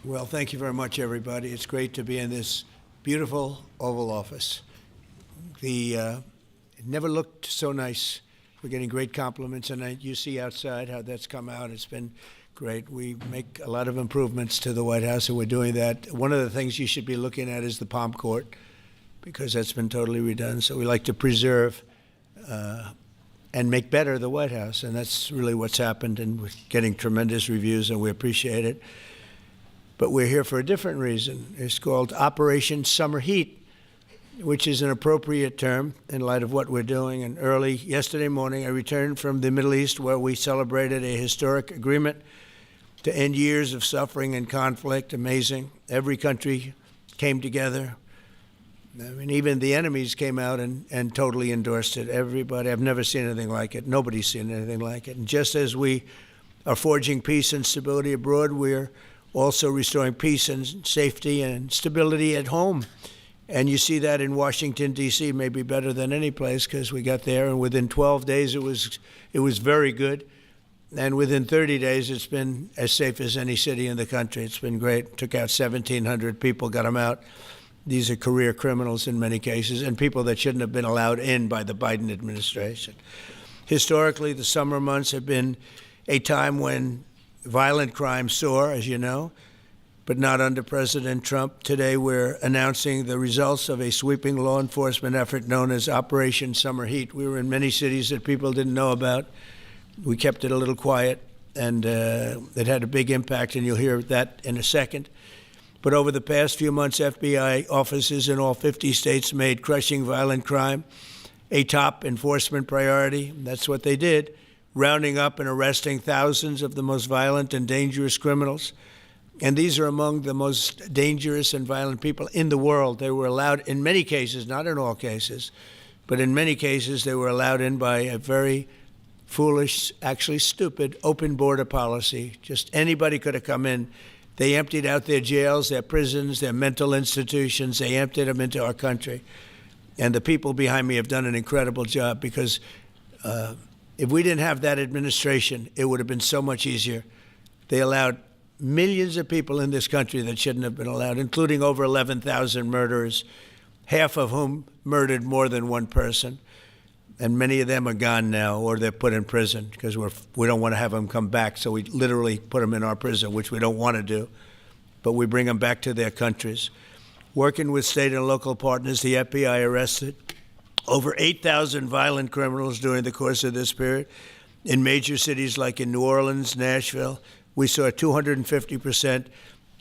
Well, thank you very much, everybody. It's great to be in this beautiful Oval Office. It never looked so nice. We're getting great compliments, and you see outside how that's come out. It's been great. We make a lot of improvements to the White House, and we're doing that. One of the things you should be looking at is the Palm Court, because that's been totally redone. So we like to preserve and make better the White House, and that's really what's happened, and we're getting tremendous reviews, and we appreciate it. But we're here for a different reason. It's called Operation Summer Heat, which is an appropriate term in light of what we're doing. And early yesterday morning, I returned from the Middle East, where we celebrated a historic agreement to end years of suffering and conflict. Amazing. Every country came together. I mean, even the enemies came out and totally endorsed it. Everybody, I've never seen anything like it. Nobody's seen anything like it. And just as we are forging peace and stability abroad, we're also restoring peace and safety and stability at home. And you see that in Washington, D.C., maybe better than any place, because we got there, and within 12 days it was very good. And within 30 days, it's been as safe as any city in the country. It's been great. Took out 1,700 people, got them out. These are career criminals in many cases, and people that shouldn't have been allowed in by the Biden administration. Historically, the summer months have been a time when violent crime soar, as you know, but not under President Trump. Today, we're announcing the results of a sweeping law enforcement effort known as Operation Summer Heat. We were in many cities that people didn't know about. We kept it a little quiet, and it had a big impact, and you'll hear that in a second. But over the past few months, FBI offices in all 50 states made crushing violent crime a top enforcement priority. That's what they did, rounding up and arresting thousands of the most violent and dangerous criminals. And these are among the most dangerous and violent people in the world. They were allowed in many cases, not in all cases, but in many cases they were allowed in by a very foolish, actually stupid, open border policy. Just anybody could have come in. They emptied out their jails, their prisons, their mental institutions. They emptied them into our country. And the people behind me have done an incredible job, because if we didn't have that administration, it would have been so much easier. They allowed millions of people in this country that shouldn't have been allowed, including over 11,000 murderers, half of whom murdered more than one person. And many of them are gone now, or they're put in prison, because we don't want to have them come back. So we literally put them in our prison, which we don't want to do. But we bring them back to their countries. Working with state and local partners, the FBI arrested over 8,000 violent criminals during the course of this period. In major cities like in New Orleans, Nashville, we saw a 250%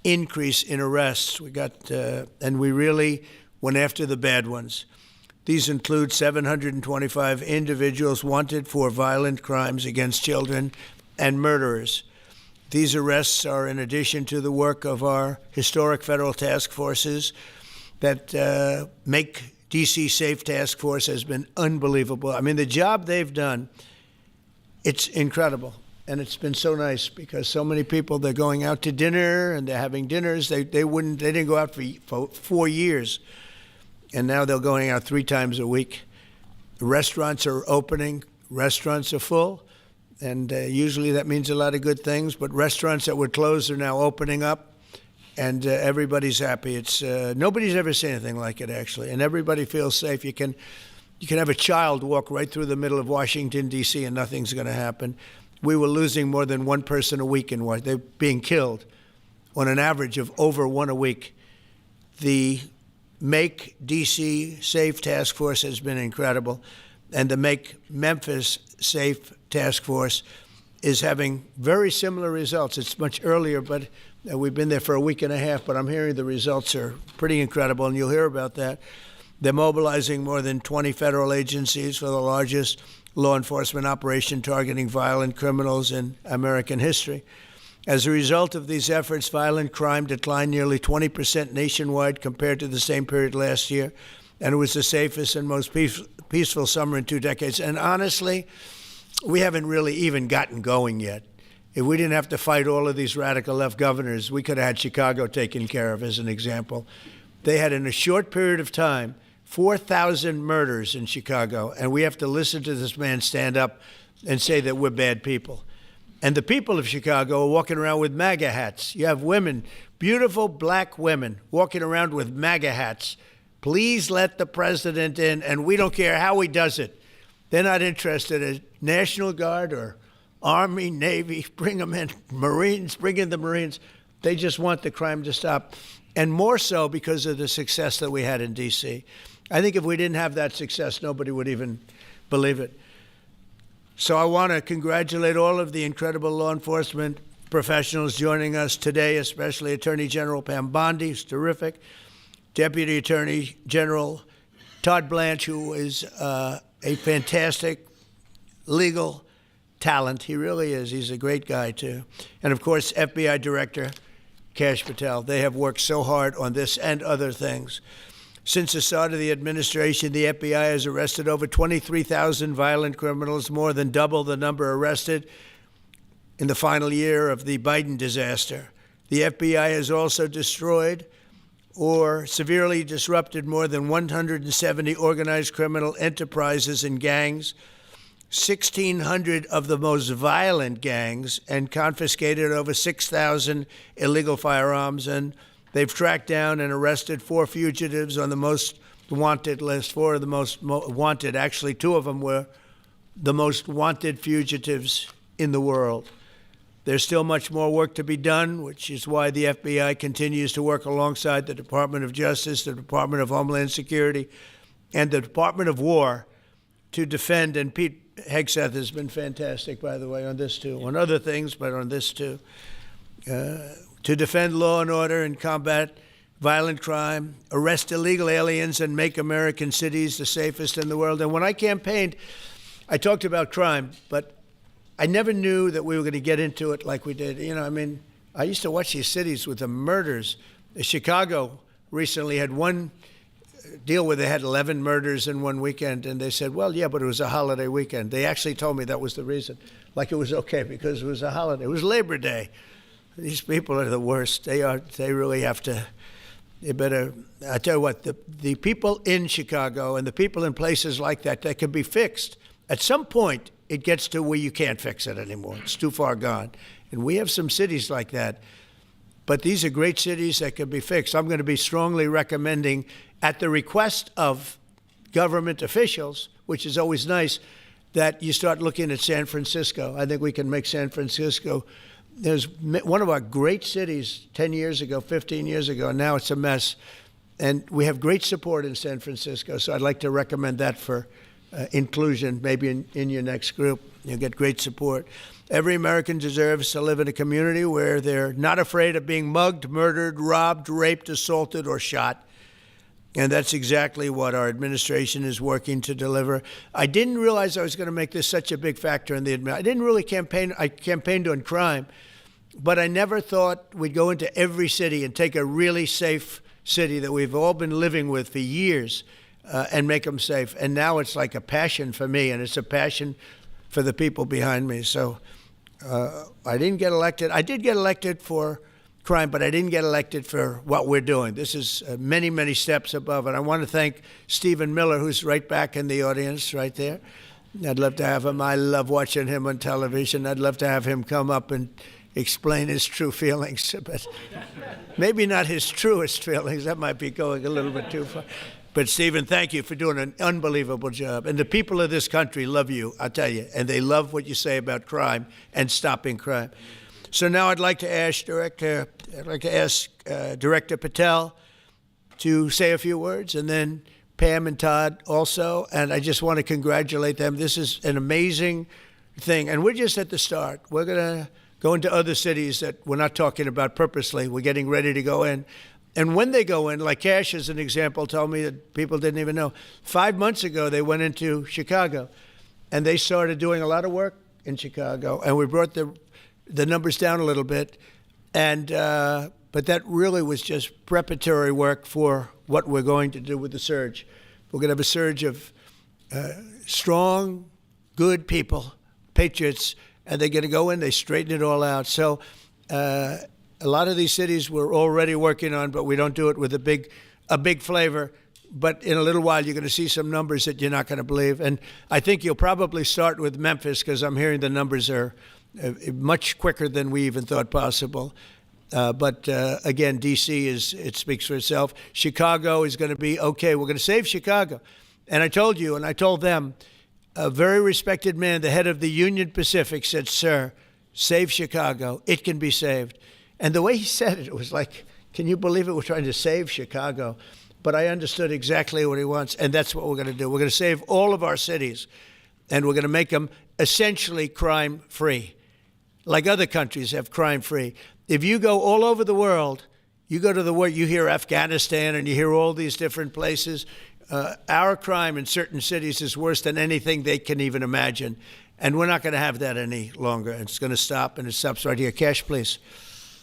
increase in arrests. And we really went after the bad ones. These include 725 individuals wanted for violent crimes against children and murderers. These arrests are in addition to the work of our historic federal task forces. That Make D.C. Safe Task Force has been unbelievable. I mean, the job they've done, it's incredible. And it's been so nice, because so many people, they're going out to dinner and they're having dinners. They didn't go out for 4 years. And now they're going out 3 times a week. Restaurants are opening. Restaurants are full. And usually that means a lot of good things. But restaurants that were closed are now opening up. And everybody's happy. It's nobody's ever seen anything like it, actually. And everybody feels safe. You can have a child walk right through the middle of Washington, D.C., and nothing's going to happen. We were losing more than one person a week in Washington. They're being killed on an average of over one a week. The Make D.C. Safe Task Force has been incredible. And the Make Memphis Safe Task Force is having very similar results. It's much earlier, but we've been there for a week and a half, but I'm hearing the results are pretty incredible, and you'll hear about that. They're mobilizing more than 20 federal agencies for the largest law enforcement operation targeting violent criminals in American history. As a result of these efforts, violent crime declined nearly 20% nationwide compared to the same period last year, and it was the safest and most peaceful summer in 2 decades. And honestly, we haven't really even gotten going yet. If we didn't have to fight all of these radical left governors, we could have had Chicago taken care of, as an example. They had, in a short period of time, 4,000 murders in Chicago, and we have to listen to this man stand up and say that we're bad people. And the people of Chicago are walking around with MAGA hats. You have women, beautiful black women, walking around with MAGA hats. Please let the president in, and we don't care how he does it. They're not interested in National Guard or Army, Navy, bring them in, Marines, bring in the Marines. They just want the crime to stop, and more so because of the success that we had in D.C. I think if we didn't have that success, nobody would even believe it. So I want to congratulate all of the incredible law enforcement professionals joining us today, especially Attorney General Pam Bondi, who's terrific, Deputy Attorney General Todd Blanche, who is a fantastic legal talent. He really is. He's a great guy, too. And, of course, FBI Director Kash Patel. They have worked so hard on this and other things. Since the start of the administration, the FBI has arrested over 23,000 violent criminals, more than double the number arrested in the final year of the Biden disaster. The FBI has also destroyed or severely disrupted more than 170 organized criminal enterprises and gangs, 1,600 of the most violent gangs, and confiscated over 6,000 illegal firearms. And they've tracked down and arrested 4 fugitives on the most wanted list, 4 of the most wanted. Actually, 2 of them were the most wanted fugitives in the world. There's still much more work to be done, which is why the FBI continues to work alongside the Department of Justice, the Department of Homeland Security, and the Department of War to defend. And Pete Hegseth has been fantastic, by the way, on this too, on other things, but on this too, to defend law and order and combat violent crime, arrest illegal aliens, and make American cities the safest in the world. And when I campaigned, I talked about crime, but I never knew that we were going to get into it like we did. You know, I mean, I used to watch these cities with the murders. Chicago recently had one deal where they had 11 murders in one weekend, and they said, well, yeah, but it was a holiday weekend. They actually told me that was the reason, like it was okay because it was a holiday. It was Labor Day. These people are the worst. They really have to, they better, I tell you what, the people in Chicago and the people in places like that can be fixed. At some point, it gets to where you can't fix it anymore. It's too far gone. And we have some cities like that. But these are great cities that can be fixed. I'm going to be strongly recommending, at the request of government officials, which is always nice, that you start looking at San Francisco. I think we can make San Francisco. There's one of our great cities 10 years ago, 15 years ago, and now it's a mess. And we have great support in San Francisco, so I'd like to recommend that for inclusion, maybe in your next group. You'll get great support. Every American deserves to live in a community where they're not afraid of being mugged, murdered, robbed, raped, assaulted, or shot. And that's exactly what our administration is working to deliver. I didn't realize I was going to make this such a big factor in the administration. I didn't really campaign. I campaigned on crime, but I never thought we'd go into every city and take a really safe city that we've all been living with for years and make them safe. And now it's like a passion for me, and it's a passion for the people behind me. So I didn't get elected. I did get elected for crime, but I didn't get elected for what we're doing. This is many, many steps above. And I want to thank Stephen Miller, who's right back in the audience right there. I'd love to have him. I love watching him on television. I'd love to have him come up and explain his true feelings, but maybe not his truest feelings. That might be going a little bit too far. But Stephen, thank you for doing an unbelievable job. And the people of this country love you, I'll tell you, and they love what you say about crime and stopping crime. So now I'd like to ask Director Patel to say a few words, and then Pam and Todd also. And I just want to congratulate them. This is an amazing thing, and we're just at the start. We're going to go into other cities that we're not talking about purposely. We're getting ready to go in. And when they go in, like Kash as an example, told me that people didn't even know. 5 months ago, they went into Chicago, and they started doing a lot of work in Chicago, and we brought the numbers down a little bit. And but that really was just preparatory work for what we're going to do with the surge. We're going to have a surge of strong, good people, patriots, and they're going to go in, they straighten it all out. So a lot of these cities we're already working on, but we don't do it with a big flavor. But in a little while, you're going to see some numbers that you're not going to believe. And I think you'll probably start with Memphis, because I'm hearing the numbers are much quicker than we even thought possible. But again, D.C. it speaks for itself. Chicago is going to be okay. We're going to save Chicago. And I told you, and I told them, a very respected man, the head of the Union Pacific, said, "Sir, save Chicago. It can be saved." And the way he said it, it was like, can you believe it? We're trying to save Chicago. But I understood exactly what he wants, and that's what we're going to do. We're going to save all of our cities, and we're going to make them essentially crime-free, like other countries have crime-free. If you go all over the world, you go to the world, you hear Afghanistan and you hear all these different places. Our crime in certain cities is worse than anything they can even imagine. And we're not going to have that any longer. It's going to stop, and it stops right here. Cash, please.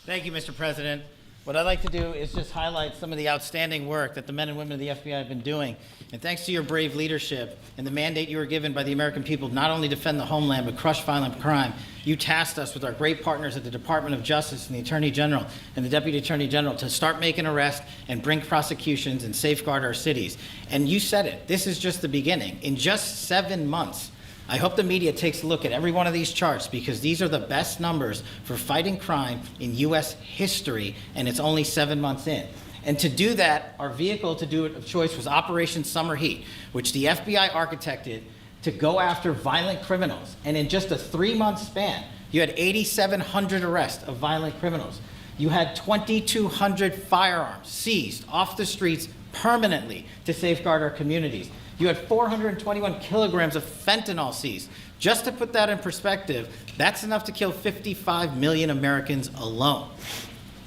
Thank you, Mr. President. What I'd like to do is just highlight some of the outstanding work that the men and women of the FBI have been doing. And thanks to your brave leadership and the mandate you were given by the American people, not only defend the homeland, but crush violent crime, you tasked us with our great partners at the Department of Justice and the Attorney General and the Deputy Attorney General to start making arrests and bring prosecutions and safeguard our cities. And you said it, this is just the beginning. In just 7 months, I hope the media takes a look at every one of these charts, because these are the best numbers for fighting crime in U.S. history, and it's only 7 months in. And to do that, our vehicle to do it of choice was Operation Summer Heat, which the FBI architected to go after violent criminals. And in just a 3-month span, you had 8,700 arrests of violent criminals. You had 2,200 firearms seized off the streets permanently to safeguard our communities. You had 421 kilograms of fentanyl seized. Just to put that in perspective, that's enough to kill 55 million Americans alone.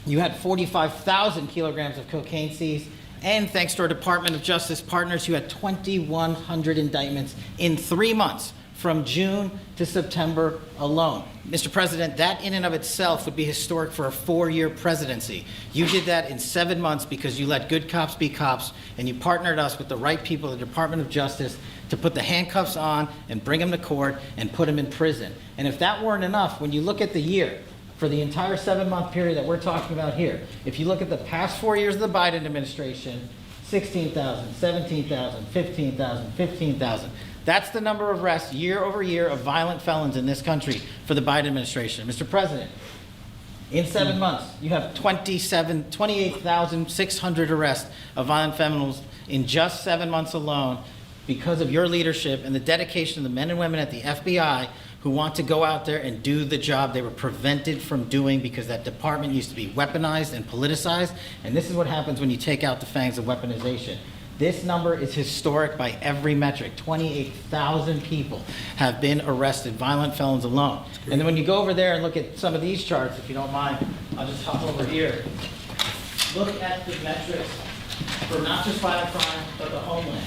You had 45,000 kilograms of cocaine seized, and thanks to our Department of Justice partners, you had 2,100 indictments in 3 months, from June to September alone. Mr. President, that in and of itself would be historic for a 4-year presidency. You did that in 7 months because you let good cops be cops, and you partnered us with the right people at the Department of Justice to put the handcuffs on and bring them to court and put them in prison. And if that weren't enough, when you look at the year, for the entire 7-month period that we're talking about here, if you look at the past 4 years of the Biden administration, 16,000, 17,000, 15,000, 15,000. That's the number of arrests year over year of violent felons in this country for the Biden administration. Mr. President, in 7 months, you have 28,600 arrests of violent felons in just 7 months alone, because of your leadership and the dedication of the men and women at the FBI who want to go out there and do the job they were prevented from doing because that department used to be weaponized and politicized. And this is what happens when you take out the fangs of weaponization. This number is historic by every metric. 28,000 people have been arrested, violent felons alone. And then when you go over there and look at some of these charts, if you don't mind, I'll just hop over here. Look at the metrics for not just violent crime, but the homeland.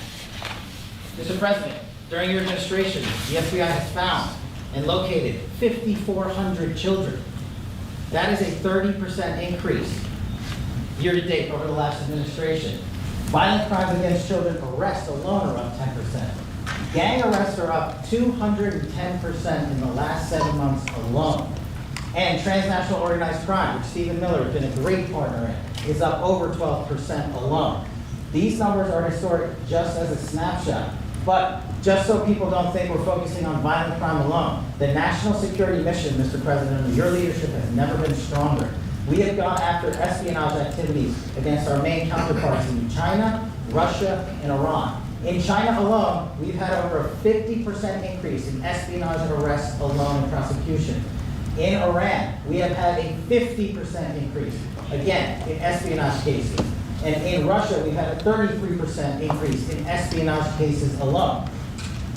Mr. President, during your administration, the FBI has found and located 5,400 children. That is a 30% increase year to date over the last administration. Violent crimes against children arrests alone are up 10%. Gang arrests are up 210% in the last 7 months alone. And transnational organized crime, which Stephen Miller has been a great partner in, is up over 12% alone. These numbers are historic just as a snapshot. But just so people don't think we're focusing on violent crime alone, the national security mission, Mr. President, under your leadership has never been stronger. We have gone after espionage activities against our main counterparts in China, Russia, and Iran. In China alone, we've had over a 50% increase in espionage arrests alone in prosecution. In Iran, we have had a 50% increase, again, in espionage cases. And in Russia, we've had a 33% increase in espionage cases alone.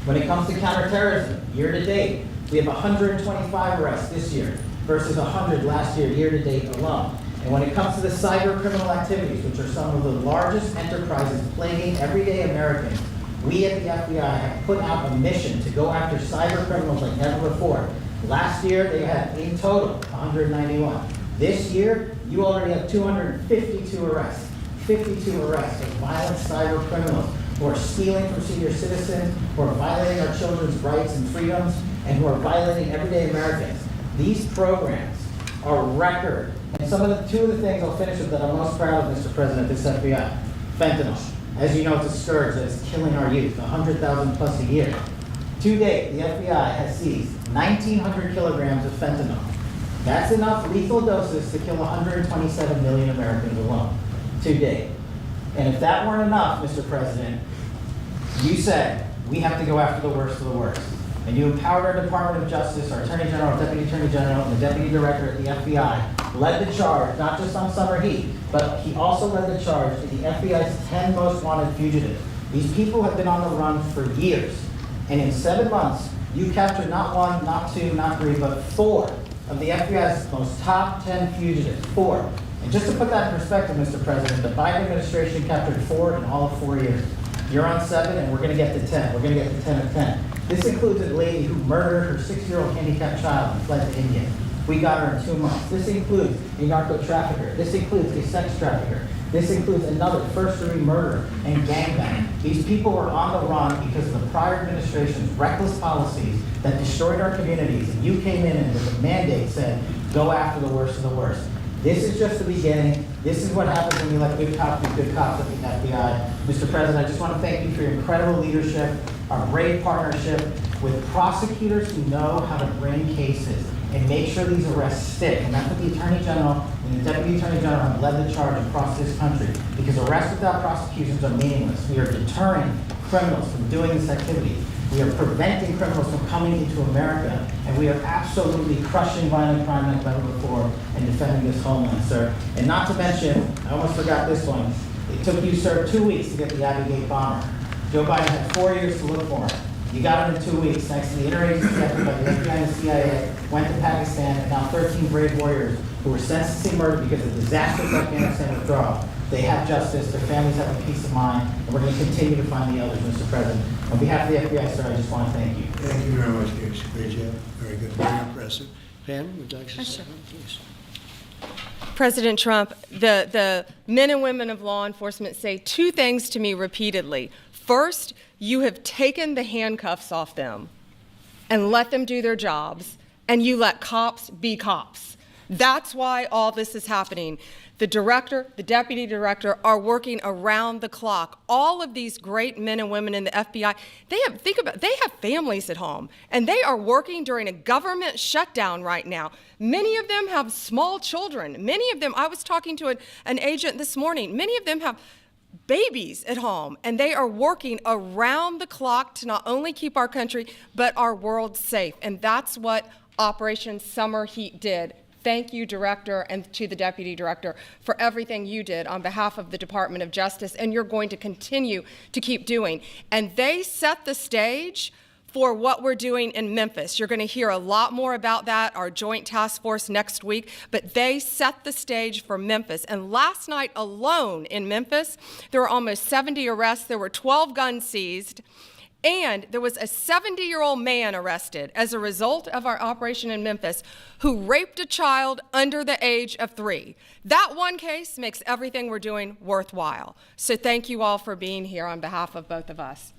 When it comes to counterterrorism, year to date, we have 125 arrests this year versus 100 last year to date alone. And when it comes to the cyber criminal activities, which are some of the largest enterprises plaguing everyday Americans, we at the FBI have put out a mission to go after cyber criminals like never before. Last year, they had in total 191. This year, you already have 252 arrests. 52 arrests of violent cyber criminals who are stealing from senior citizens, who are violating our children's rights and freedoms, and who are violating everyday Americans. These programs are record. And two of the things I'll finish with that I'm most proud of, Mr. President, this FBI. Fentanyl. As you know, it's a scourge that is killing our youth, 100,000 plus a year. To date, the FBI has seized 1,900 kilograms of fentanyl. That's enough lethal doses to kill 127 million Americans alone, to date. And if that weren't enough, Mr. President, you said we have to go after the worst of the worst. And you empowered our Department of Justice, our Attorney General, Deputy Attorney General, and the Deputy Director at the FBI led the charge, not just on summer heat, but he also led the charge to the FBI's 10 most wanted fugitives. These people have been on the run for years. And in 7 months, you captured not 1, not 2, not 3, but 4 of the FBI's most top 10 fugitives. 4. And just to put that in perspective, Mr. President, the Biden administration captured 4 in all of 4 years. You're on 7, and we're going to get to 10. We're going to get to 10 of 10. This includes a lady who murdered her 6-year-old handicapped child and fled to India. We got her in 2 months. This includes a narco trafficker. This includes a sex trafficker. This includes another first-degree murderer and gangbang. These people were on the run because of the prior administration's reckless policies that destroyed our communities. And you came in and with a mandate said, go after the worst of the worst. This is just the beginning. This is what happens when you let good cops be good cops at the FBI. Mr. President, I just want to thank you for your incredible leadership, our great partnership with prosecutors who know how to bring cases and make sure these arrests stick. And that's what the Attorney General and the Deputy Attorney General have led the charge across this country. Because arrests without prosecutions are meaningless. We are deterring criminals from doing this activity. We are preventing criminals from coming into America, and we are absolutely crushing violent crime like never before and defending this homeland, sir. And not to mention, I almost forgot this one. It took you, sir, 2 weeks to get the Abbey Gate bomber. Joe Biden had 4 years to look for him. You got him in 2 weeks, thanks to the interagency effort by the FBI and the CIA, went to Pakistan, and now 13 brave warriors who were sentenced to murder because of disastrous Afghanistan withdrawal. They have justice, their families have a peace of mind, and we're going to continue to find the others, Mr. President. On behalf of the FBI, sir, I just want to thank you. Thank you very much, Gage. Great job. Very good. Very impressive. Pam, would you like to say something, please? President Trump, the men and women of law enforcement say 2 things to me repeatedly. First, you have taken the handcuffs off them and let them do their jobs, and you let cops be cops. That's why all this is happening. The director, the deputy director are working around the clock. All of these great men and women in the FBI, they have families at home, and they are working during a government shutdown right now. Many of them have small children. Many of them, I was talking to an agent this morning, many of them have babies at home, and they are working around the clock to not only keep our country, but our world safe. And that's what Operation Summer Heat did. Thank you, Director, and to the Deputy Director for everything you did on behalf of the Department of Justice, and you're going to continue to keep doing. And they set the stage for what we're doing in Memphis. You're going to hear a lot more about that, our joint task force next week, but they set the stage for Memphis. And last night alone in Memphis, there were almost 70 arrests. There were 12 guns seized. And there was a 70-year-old man arrested as a result of our operation in Memphis who raped a child under the age of 3. That one case makes everything we're doing worthwhile. So thank you all for being here on behalf of both of us.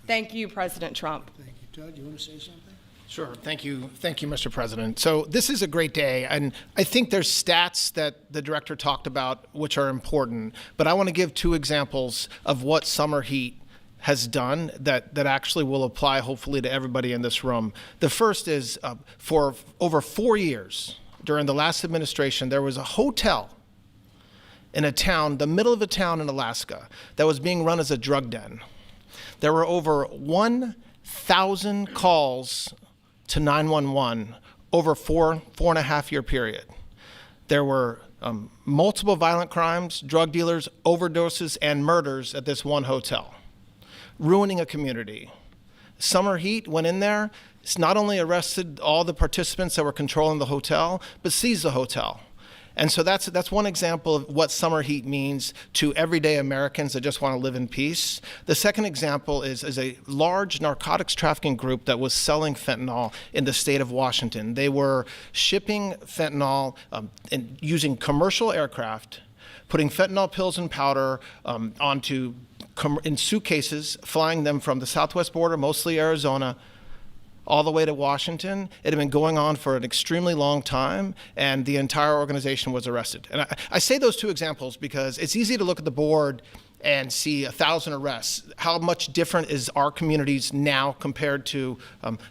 Thank you, President Trump. Thank you. Todd, you want to say something? Sure. Thank you, Mr. President. So this is a great day, and I think there's stats that the director talked about which are important, but I want to give 2 examples of what summer heat has done that actually will apply hopefully to everybody in this room. The first is for over 4 years during the last administration, there was a hotel in a town, the middle of a town in Alaska, that was being run as a drug den. There were over 1,000 calls to 911 over 4.5 year period. There were multiple violent crimes, drug dealers, overdoses, and murders at this one hotel, ruining a community. Summer Heat went in there. It's not only arrested all the participants that were controlling the hotel, but seized the hotel. And so that's one example of what summer heat means to everyday Americans that just want to live in peace. The second example is a large narcotics trafficking group that was selling fentanyl in the state of Washington. They were shipping fentanyl and using commercial aircraft, putting fentanyl pills and powder in suitcases, flying them from the southwest border, mostly Arizona, all the way to Washington. It had been going on for an extremely long time, and the entire organization was arrested. And I say those 2 examples because it's easy to look at the board and see 1,000 arrests. How much different is our communities now compared to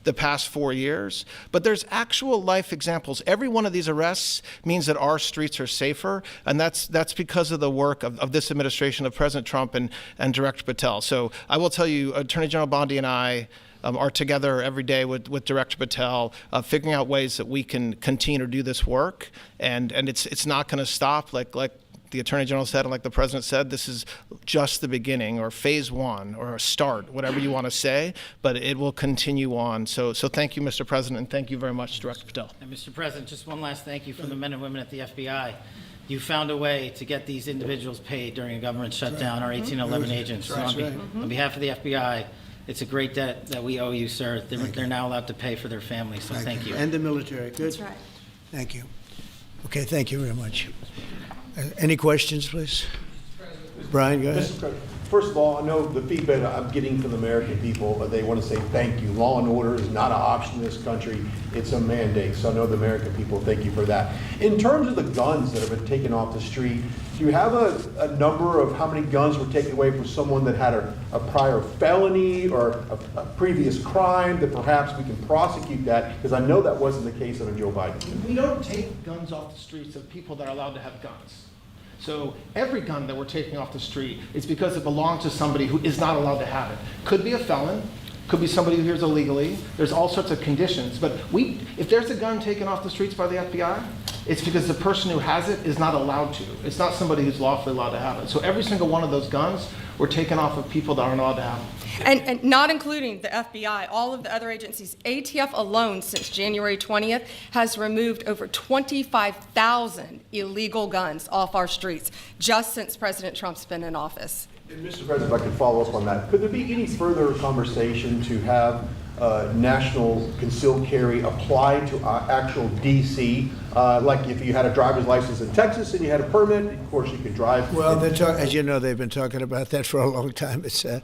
the past 4 years? But there's actual life examples. Every one of these arrests means that our streets are safer, and that's because of the work of this administration, of President Trump and Director Patel. So I will tell you, Attorney General Bondi and I are together every day with Director Patel, figuring out ways that we can continue to do this work, and it's not going to stop. Like the Attorney General said, and like the President said, this is just the beginning, or phase one, or a start, whatever you want to say, but it will continue on. So thank you, Mr. President, and thank you very much, Director Patel. And Mr. President, just one last thank you from the men and women at the FBI. You found a way to get these individuals paid during a government shutdown, our 1811 agents. So on behalf of the FBI, it's a great debt that we owe you, sir. They're now allowed to pay for their families, so thank you. And the military. Good. That's right. Thank you. Okay, thank you very much. Any questions, please? Brian, go ahead. Mr. President, first of all, I know the feedback I'm getting from the American people, they want to say thank you. Law and order is not an option in this country. It's a mandate. So I know the American people thank you for that. In terms of the guns that have been taken off the street, do you have a number of how many guns were taken away from someone that had a prior felony or a previous crime that perhaps we can prosecute that? Because I know that wasn't the case under Joe Biden. We don't take guns off the streets of people that are allowed to have guns. So every gun that we're taking off the street is because it belongs to somebody who is not allowed to have it. Could be a felon, could be somebody who hears illegally. There's all sorts of conditions. But if there's a gun taken off the streets by the FBI, it's because the person who has it is not allowed to. It's not somebody who's lawfully allowed to have it. So every single one of those guns were taken off of people that aren't allowed to have them. And not including the FBI, all of the other agencies. ATF alone, since January 20th, has removed over 25,000 illegal guns off our streets, just since President Trump's been in office. And Mr. President, if I could follow up on that, could there be any further conversation to have national concealed carry applied to actual DC? Like if you had a driver's license in Texas and you had a permit, of course you could drive. Well, as you know, they've been talking about that for a long time. It's an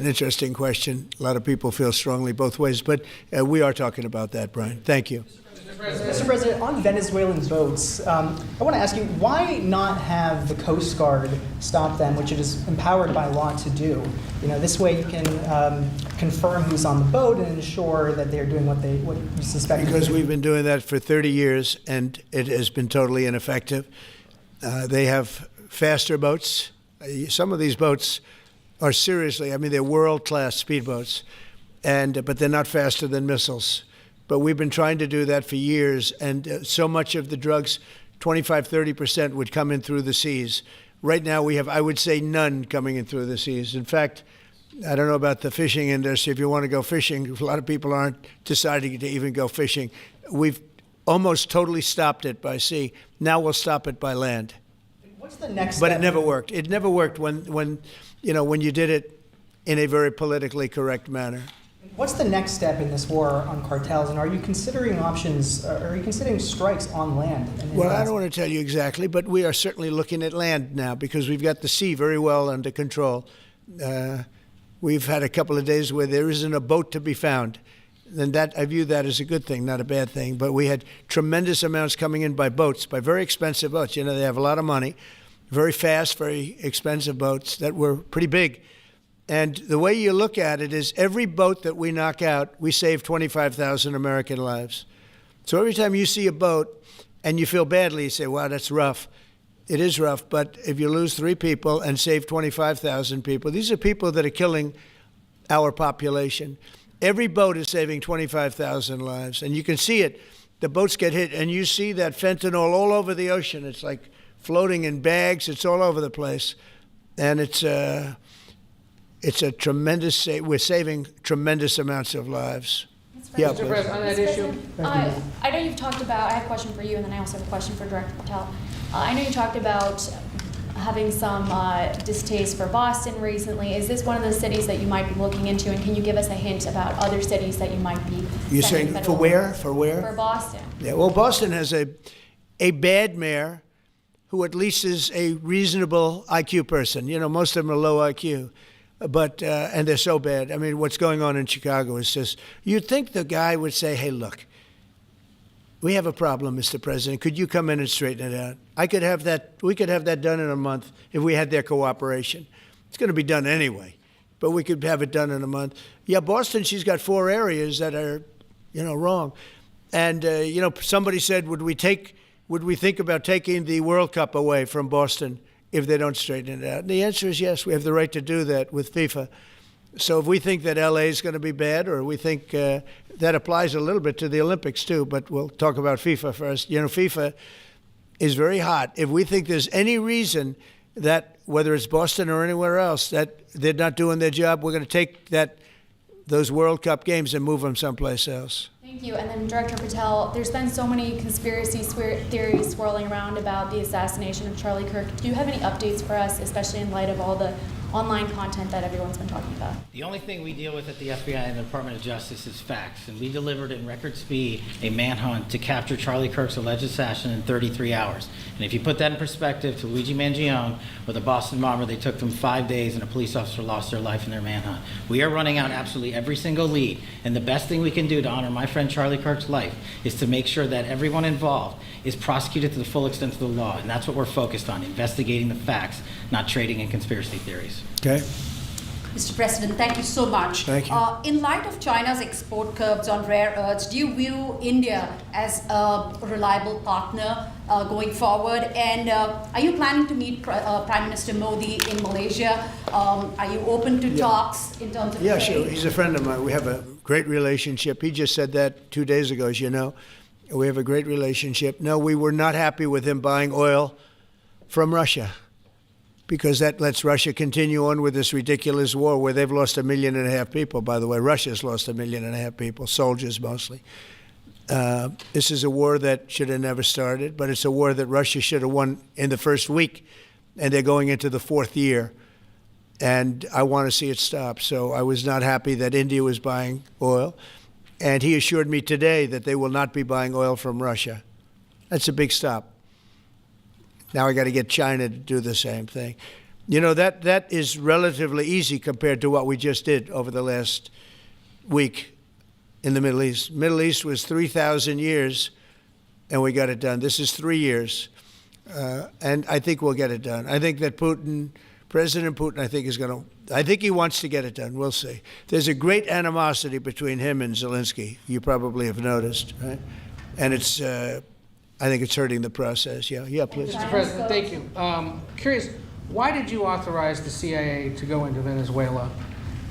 interesting question. A lot of people feel strongly both ways, but we are talking about that, Brian. Thank you. Mr. President, on Venezuelan boats, I want to ask you, why not have the Coast Guard stop them, which it is empowered by law to do? You know, this way you can confirm who's on the boat and ensure that they're doing what you suspect. Because we've been doing that for 30 years, and it has been totally ineffective. They have faster boats. Some of these boats are seriously, I mean, they're world-class speedboats, but they're not faster than missiles. But we've been trying to do that for years, and so much of the drugs, 25-30%, would come in through the seas. Right now we have, I would say, none coming in through the seas. In fact, I don't know about the fishing industry. If you want to go fishing, a lot of people aren't deciding to even go fishing. We've almost totally stopped it by sea. Now we'll stop it by land. What's the next But step? it never worked. It never worked when you did it in a very politically correct manner. What's the next step in this war on cartels, and are you considering options, are you considering strikes on land? Well, I don't want to tell you exactly, but we are certainly looking at land now because we've got the sea very well under control. We've had a couple of days where there isn't a boat to be found. And that, I view that as a good thing, not a bad thing. But we had tremendous amounts coming in by boats, by very expensive boats. You know, they have a lot of money, very fast, very expensive boats that were pretty big. And the way you look at it is every boat that we knock out, we save 25,000 American lives. So every time you see a boat and you feel badly, you say, wow, that's rough. It is rough, but if you lose 3 people and save 25,000 people, these are people that are killing our population. Every boat is saving 25,000 lives, and you can see it. The boats get hit, and you see that fentanyl all over the ocean. It's like floating in bags. It's all over the place, and it's a tremendous. We're saving tremendous amounts of lives. Yeah, Mr. President, on that issue. I know you've talked about, I have a question for you, and then I also have a question for Director Patel. I know you talked about having some distaste for Boston recently. Is this one of those cities that you might be looking into, and can you give us a hint about other cities that you might be You're sending saying for federal- where? For where? For Boston. Yeah, well, Boston has a bad mayor who at least is a reasonable IQ person. You know, most of them are low IQ. But, and they're so bad. I mean, what's going on in Chicago is just, you'd think the guy would say, hey, look, we have a problem, Mr. President. Could you come in and straighten it out? We could have that done in a month if we had their cooperation. It's going to be done anyway, but we could have it done in a month. Yeah, Boston, she's got 4 areas that are, wrong. And, somebody said, would we think about taking the World Cup away from Boston if they don't straighten it out? And the answer is yes. We have the right to do that with FIFA. So if we think that LA is going to be bad, or we think that applies a little bit to the Olympics too, but we'll talk about FIFA first. FIFA is very hot. If we think there's any reason that, whether it's Boston or anywhere else, that they're not doing their job, we're going to take those World Cup games and move them someplace else. Thank you. And then Director Patel, there's been so many conspiracy theories swirling around about the assassination of Charlie Kirk. Do you have any updates for us, especially in light of all the online content that everyone's been talking about? The only thing we deal with at the FBI and the Department of Justice is facts, and we delivered in record speed a manhunt to capture Charlie Kirk's alleged assassin in 33 hours. And if you put that in perspective to Luigi Mangione or the Boston bomber, they took them 5 days and a police officer lost their life in their manhunt. We are running out absolutely every single lead, and the best thing we can do to honor my friend Charlie Kirk's life is to make sure that everyone involved is prosecuted to the full extent of the law, and that's what we're focused on, investigating the facts, not trading in conspiracy theories. Okay. Mr. President, thank you so much. Thank you. In light of China's export curbs on rare earths, do you view India as a reliable partner going forward? And are you planning to meet Prime Minister Modi in Malaysia? Are you open to talks in terms of Yeah, trade? sure. He's a friend of mine. We have a great relationship. He just said that 2 days ago, as you know. We have a great relationship. No, we were not happy with him buying oil from Russia, because that lets Russia continue on with this ridiculous war where they've lost 1.5 million people, by the way. Russia's lost 1.5 million people, soldiers mostly. This is a war that should have never started, but it's a war that Russia should have won in the first week, and they're going into the 4th year. And I want to see it stop. So I was not happy that India was buying oil. And he assured me today that they will not be buying oil from Russia. That's a big stop. Now I got to get China to do the same thing. That is relatively easy compared to what we just did over the last week in the Middle East. Middle East was 3,000 years, and we got it done. This is 3 years, and I think we'll get it done. I think that President Putin, I think he wants to get it done. We'll see. There's a great animosity between him and Zelensky. You probably have noticed, right? And I think it's hurting the process. Yeah, please. Mr. President, thank you. Curious, why did you authorize the CIA to go into Venezuela?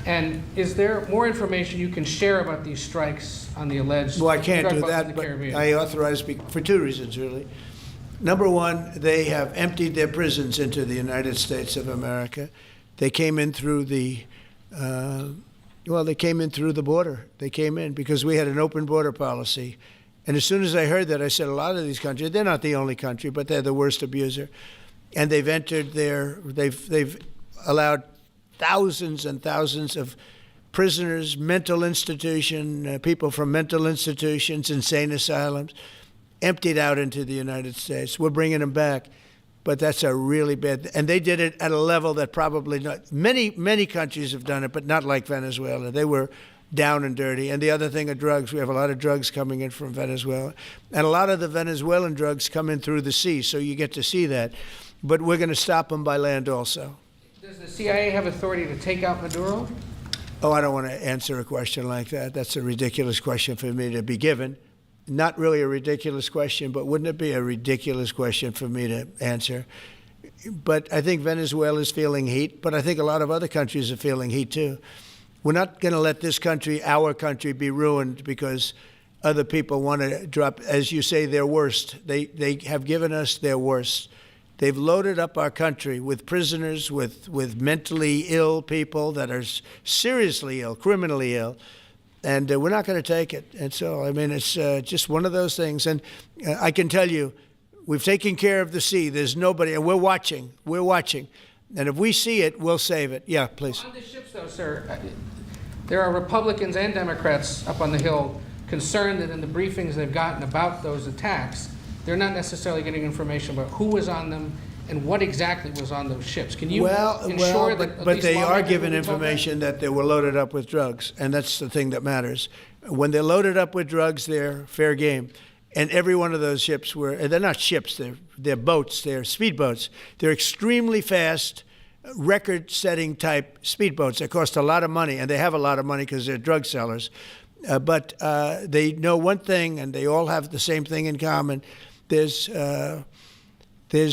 And is there more information you can share about these strikes on the alleged Well, I can't drug do busts in that, the but Caribbean? I authorized for 2 reasons, really. Number one, they have emptied their prisons into the United States of America. They came in through the border. They came in because we had an open border policy. And as soon as I heard that, I said, a lot of these countries, they're not the only country, but they're the worst abuser. And they've they've allowed thousands and thousands of prisoners, people from mental institutions, insane asylums, emptied out into the United States. We're bringing them back, but that's a really bad, and they did it at a level that probably not, many countries have done it, but not like Venezuela. They were down and dirty. And the other thing are drugs. We have a lot of drugs coming in from Venezuela. And a lot of the Venezuelan drugs come in through the sea, so you get to see that. But we're going to stop them by land also. Does the CIA have authority to take out Maduro? Oh, I don't want to answer a question like that. That's a ridiculous question for me to be given. Not really a ridiculous question, but wouldn't it be a ridiculous question for me to answer? But I think Venezuela is feeling heat, but I think a lot of other countries are feeling heat too. We're not going to let this country, our country, be ruined because other people want to drop, as you say, their worst. They have given us their worst. They've loaded up our country with prisoners, with mentally ill people that are seriously ill, criminally ill. And we're not going to take it. And so, I mean, it's just one of those things. And I can tell you, we've taken care of the sea. There's nobody, and we're watching. We're watching. And if we see it, we'll save it. Yeah, please. On the ships, though, sir, there are Republicans and Democrats up on the Hill concerned that in the briefings they've gotten about those attacks, they're not necessarily getting information about who was on them and what exactly was on those ships. Can you ensure that at but least they are lawmakers given will be told that? information that they were loaded up with drugs, and that's the thing that matters. When they're loaded up with drugs, they're fair game. And every one of those ships they're not ships, they're boats, they're speedboats. They're extremely fast, record-setting type speedboats that cost a lot of money, and they have a lot of money because they're drug sellers. But they know one thing, and they all have the same thing in common. There's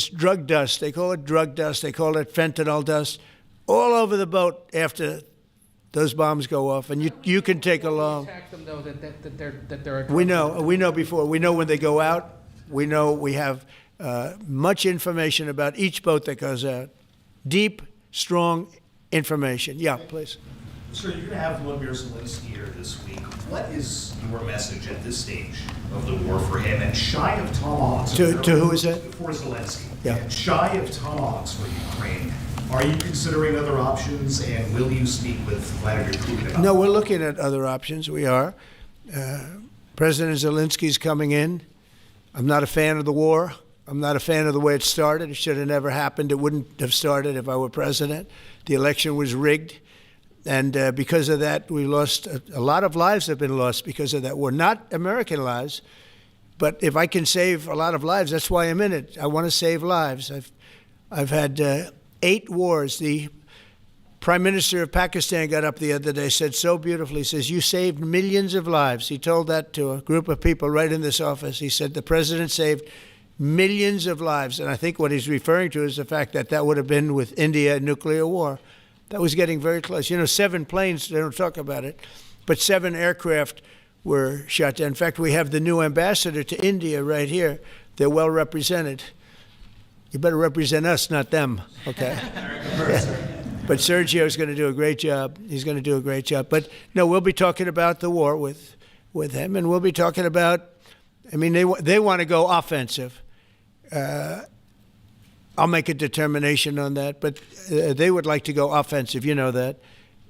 drug dust. They call it drug dust. They call it fentanyl dust all over the boat after those bombs go off, and you can take along. Attack them though that they're a We know before. We know when they go out. We know we have much information about each boat that goes out. Deep, strong information. Yeah, please. Sir, you're going to have Volodymyr Zelensky here this week. What is your message at this stage of the war for him? And shy of tomahawks. To who is that? For Zelensky. Yeah. And shy of tomahawks for Ukraine. Are you considering other options, and will you speak with Vladimir Putin about No, we're looking at other options. We are. President Zelensky's coming in. I'm not a fan of the war. I'm not a fan of the way it started. It should have never happened. It wouldn't have started if I were president. The election was rigged. And because of that, we lost a lot of lives have been lost because of that war. Not American lives, but if I can save a lot of lives, that's why I'm in it. I want to save lives. I've had 8 wars. The Prime Minister of Pakistan got up the other day, said so beautifully, says, you saved millions of lives. He told that to a group of people right in this office. He said the president saved millions of lives. And I think what he's referring to is the fact that that would have been with India, nuclear war. That was getting very close. 7 planes, they don't talk about it, but 7 aircraft were shot down. In fact, we have the new ambassador to India right here. They're well represented. You better represent us, not them, okay? But Sergio's going to do a great job. He's going to do a great job. But no, we'll be talking about the war with him, and we'll be talking about, they want to go offensive. I'll make a determination on that, but they would like to go offensive, you know that,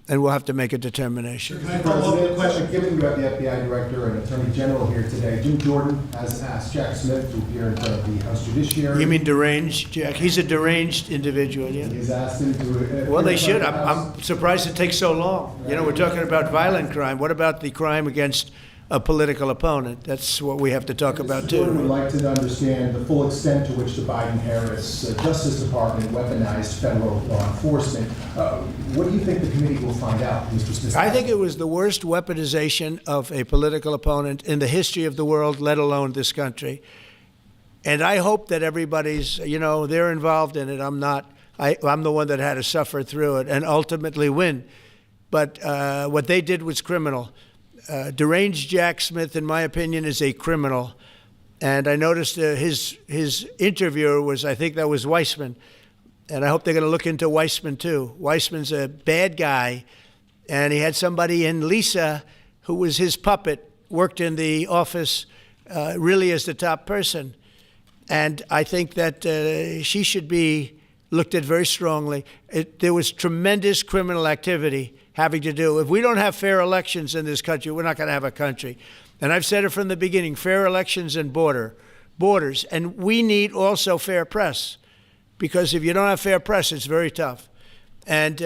and we'll have to make a determination. Can I follow up the question? Given you have the FBI director and attorney general here today, Jim Jordan has asked Jack Smith to appear in front of the House Judiciary. You mean deranged, Jack? He's a deranged individual, yeah. He's asked him to. Well, they should. I'm surprised it takes so long. We're talking about violent crime. What about the crime against a political opponent? That's what we have to talk about, too. Jordan would like to understand the full extent to which the Biden-Harris Justice Department weaponized federal law enforcement. What do you think the committee will find out, Mr. Smith? I think it was the worst weaponization of a political opponent in the history of the world, let alone this country. And I hope that everybody's, they're involved in it. I'm not. I'm the one that had to suffer through it and ultimately win. But what they did was criminal. Deranged Jack Smith, in my opinion, is a criminal. And I noticed his interviewer was, I think that was Weissman. And I hope they're going to look into Weissman, too. Weissman's a bad guy. And he had somebody in Lisa, who was his puppet, worked in the office really as the top person. And I think that she should be looked at very strongly. There was tremendous criminal activity having to do. If we don't have fair elections in this country, we're not going to have a country. And I've said it from the beginning, fair elections and borders. And we need also fair press, because if you don't have fair press, it's very tough. And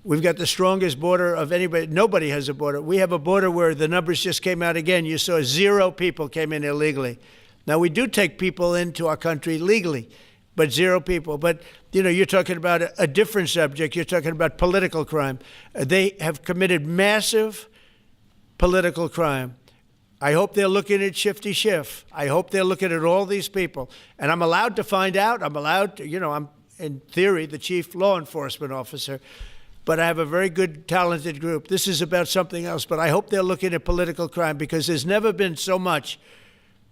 we've got the strongest border of anybody. Nobody has a border. We have a border where the numbers just came out again. You saw 0 people came in illegally. Now, we do take people into our country legally, but 0 people. But, you're talking about a different subject. You're talking about political crime. They have committed massive political crime. I hope they're looking at Shifty Schiff. I hope they're looking at all these people. And I'm allowed to find out. I'm allowed to, I'm, in theory, the chief law enforcement officer. But I have a very good, talented group. This is about something else. But I hope they're looking at political crime, because there's never been so much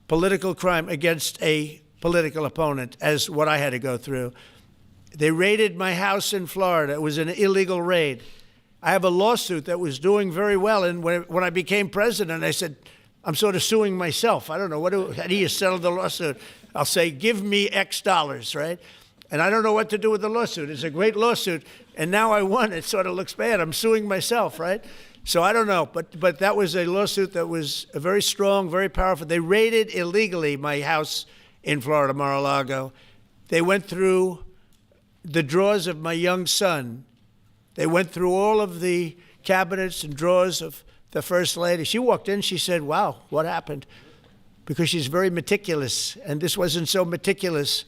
political crime against a political opponent as what I had to go through. They raided my house in Florida. It was an illegal raid. I have a lawsuit that was doing very well. And when I became president, I said, I'm sort of suing myself. I don't know. How do you settle the lawsuit? I'll say, give me X dollars, right? And I don't know what to do with the lawsuit. It's a great lawsuit. And now I won. It sort of looks bad. I'm suing myself, right? So I don't know. But that was a lawsuit that was very strong, very powerful. They raided illegally my house in Florida, Mar-a-Lago. They went through the drawers of my young son. They went through all of the cabinets and drawers of the First Lady. She walked in, she said, wow, what happened? Because she's very meticulous, and this wasn't so meticulous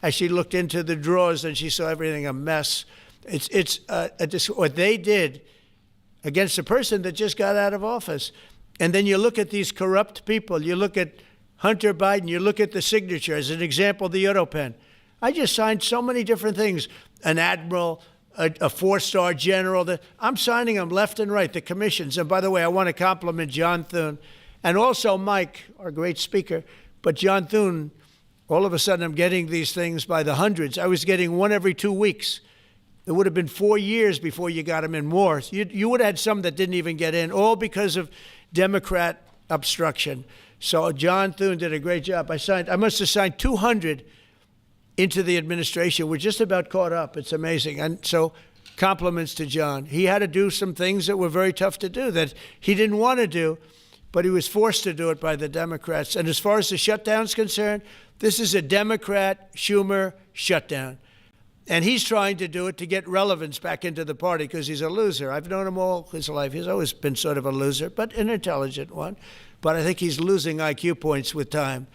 as she looked into the drawers and she saw everything a mess. What they did against a person that just got out of office. And then you look at these corrupt people. You look at Hunter Biden. You look at the signature. As an example, the Europen. I just signed so many different things. An admiral, a four-star general. I'm signing them left and right, the commissions. And by the way, I want to compliment John Thune and also Mike, our great speaker. But John Thune, all of a sudden I'm getting these things by the hundreds. I was getting one every 2 weeks. It would have been 4 years before you got them in more. You would have had some that didn't even get in, all because of Democrat obstruction. So John Thune did a great job. I must have signed 200 into the administration. We're just about caught up. It's amazing. And so compliments to John. He had to do some things that were very tough to do that he didn't want to do, but he was forced to do it by the Democrats. And as far as the shutdown's concerned, this is a Democrat Schumer shutdown. And he's trying to do it to get relevance back into the party because he's a loser. I've known him all his life. He's always been sort of a loser, but an intelligent one. But I think he's losing IQ points with time.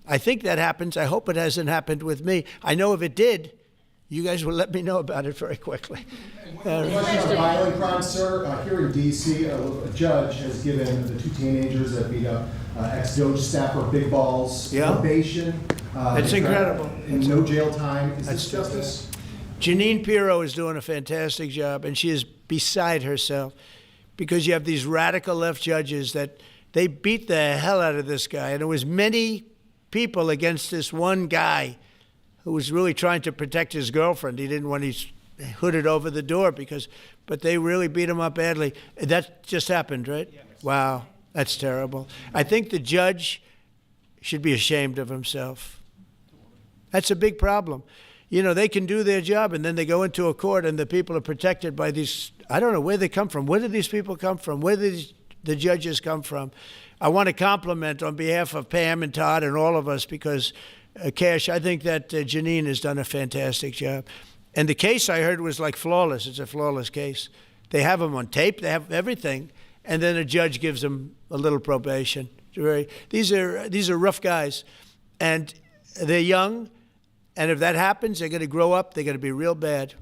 I think that happens. I hope it hasn't happened with me. I know if it did, you guys will let me know about it very quickly. Question on violent crime, sir. Here in D.C., a judge has given the two teenagers that beat up ex-Doge staffer Big Balls probation. It's incredible. And no jail time. Is this justice? Jeanine Pirro is doing a fantastic job, and she is beside herself because you have these radical left judges that they beat the hell out of this guy. And there was many people against this one guy who was really trying to protect his girlfriend. He didn't want his hooded over the door but they really beat him up badly. That just happened, right? Yes. Wow, that's terrible. I think the judge should be ashamed of himself. That's a big problem. You know, they can do their job and then they go into a court and the people are protected by these, I don't know where they come from. Where do these people come from? Where do the judges come from? I want to compliment on behalf of Pam and Todd and all of us because, Cash, I think that Jeanine has done a fantastic job. And the case I heard was like flawless. It's a flawless case. They have them on tape. They have everything. And then a judge gives them a little probation. These are rough guys. And they're young. And if that happens, they're going to grow up. They're going to be real bad.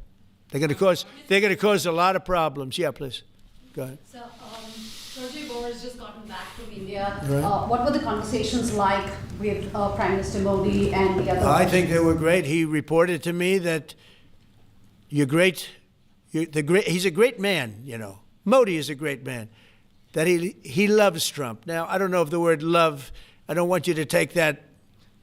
They're going to cause a lot of problems. Yeah, please. Go ahead. So, Sergey Boris has just gotten back from India. Right. What were the conversations like with Prime Minister Modi and the other? I think they were great. He reported to me that he's a great man, you know. Modi is a great man. That he loves Trump. Now, I don't know if the word love, I don't want you to take that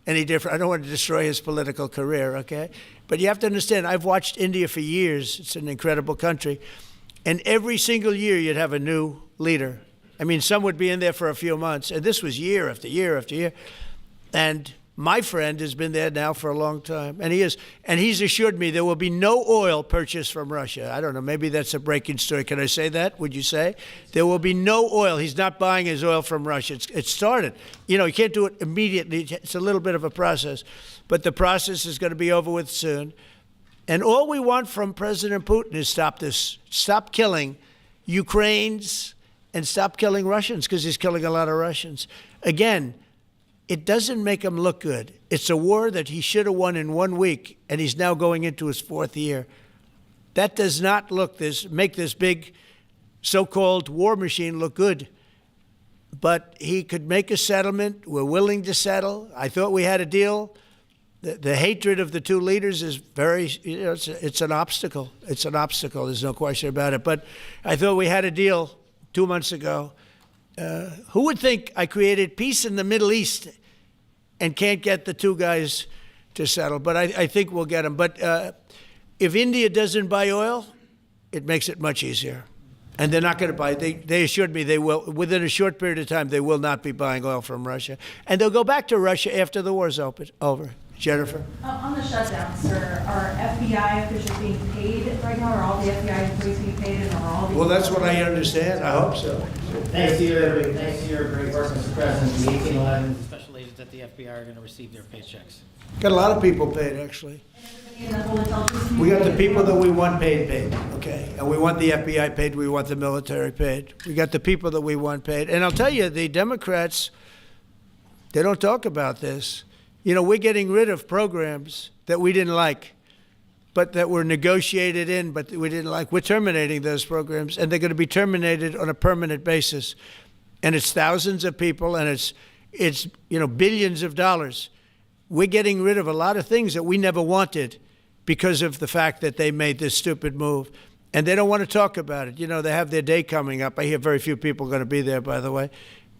any different. I don't want to destroy his political career, okay? But you have to understand, I've watched India for years. It's an incredible country. And every single year you'd have a new leader. I mean, some would be in there for a few months. And this was year after year after year. And my friend has been there now for a long time. And he's assured me there will be no oil purchased from Russia. I don't know, maybe that's a breaking story. Can I say that? Would you say? There will be no oil. He's not buying his oil from Russia. It started. You know, you can't do it immediately. It's a little bit of a process. But the process is going to be over with soon. And all we want from President Putin is stop this. Stop killing Ukrainians and stop killing Russians because he's killing a lot of Russians. Again, it doesn't make him look good. It's a war that he should have won in 1 week, and he's now going into his 4th year. That does not make this big so-called war machine look good. But he could make a settlement. We're willing to settle. I thought we had a deal. The hatred of the two leaders is very, it's an obstacle. It's an obstacle. There's no question about it. But I thought we had a deal 2 months ago. Who would think I created peace in the Middle East and can't get the two guys to settle? But I think we'll get them. But if India doesn't buy oil, it makes it much easier. And they're not going to buy it. They assured me they will. Within a short period of time, they will not be buying oil from Russia. And they'll go back to Russia after the war's over. Jennifer? On the shutdown, sir, are FBI officials being paid right now? Are all the FBI employees being paid? And are all the Well, that's what I understand. I hope so. Thanks to your great work, Mr. President, the 1811 special agents at the FBI are going to receive their paychecks. Got a lot of people paid, actually. We got the people that we want paid, okay? And we want the FBI paid, we want the military paid. We got the people that we want paid. And I'll tell you, the Democrats, they don't talk about this. You know, we're getting rid of programs that we didn't like, but that were negotiated in, but we didn't like. We're terminating those programs, and they're going to be terminated on a permanent basis. And it's thousands of people, and it's billions of dollars. We're getting rid of a lot of things that we never wanted because of the fact that they made this stupid move. And they don't want to talk about it. They have their day coming up. I hear very few people are going to be there, by the way.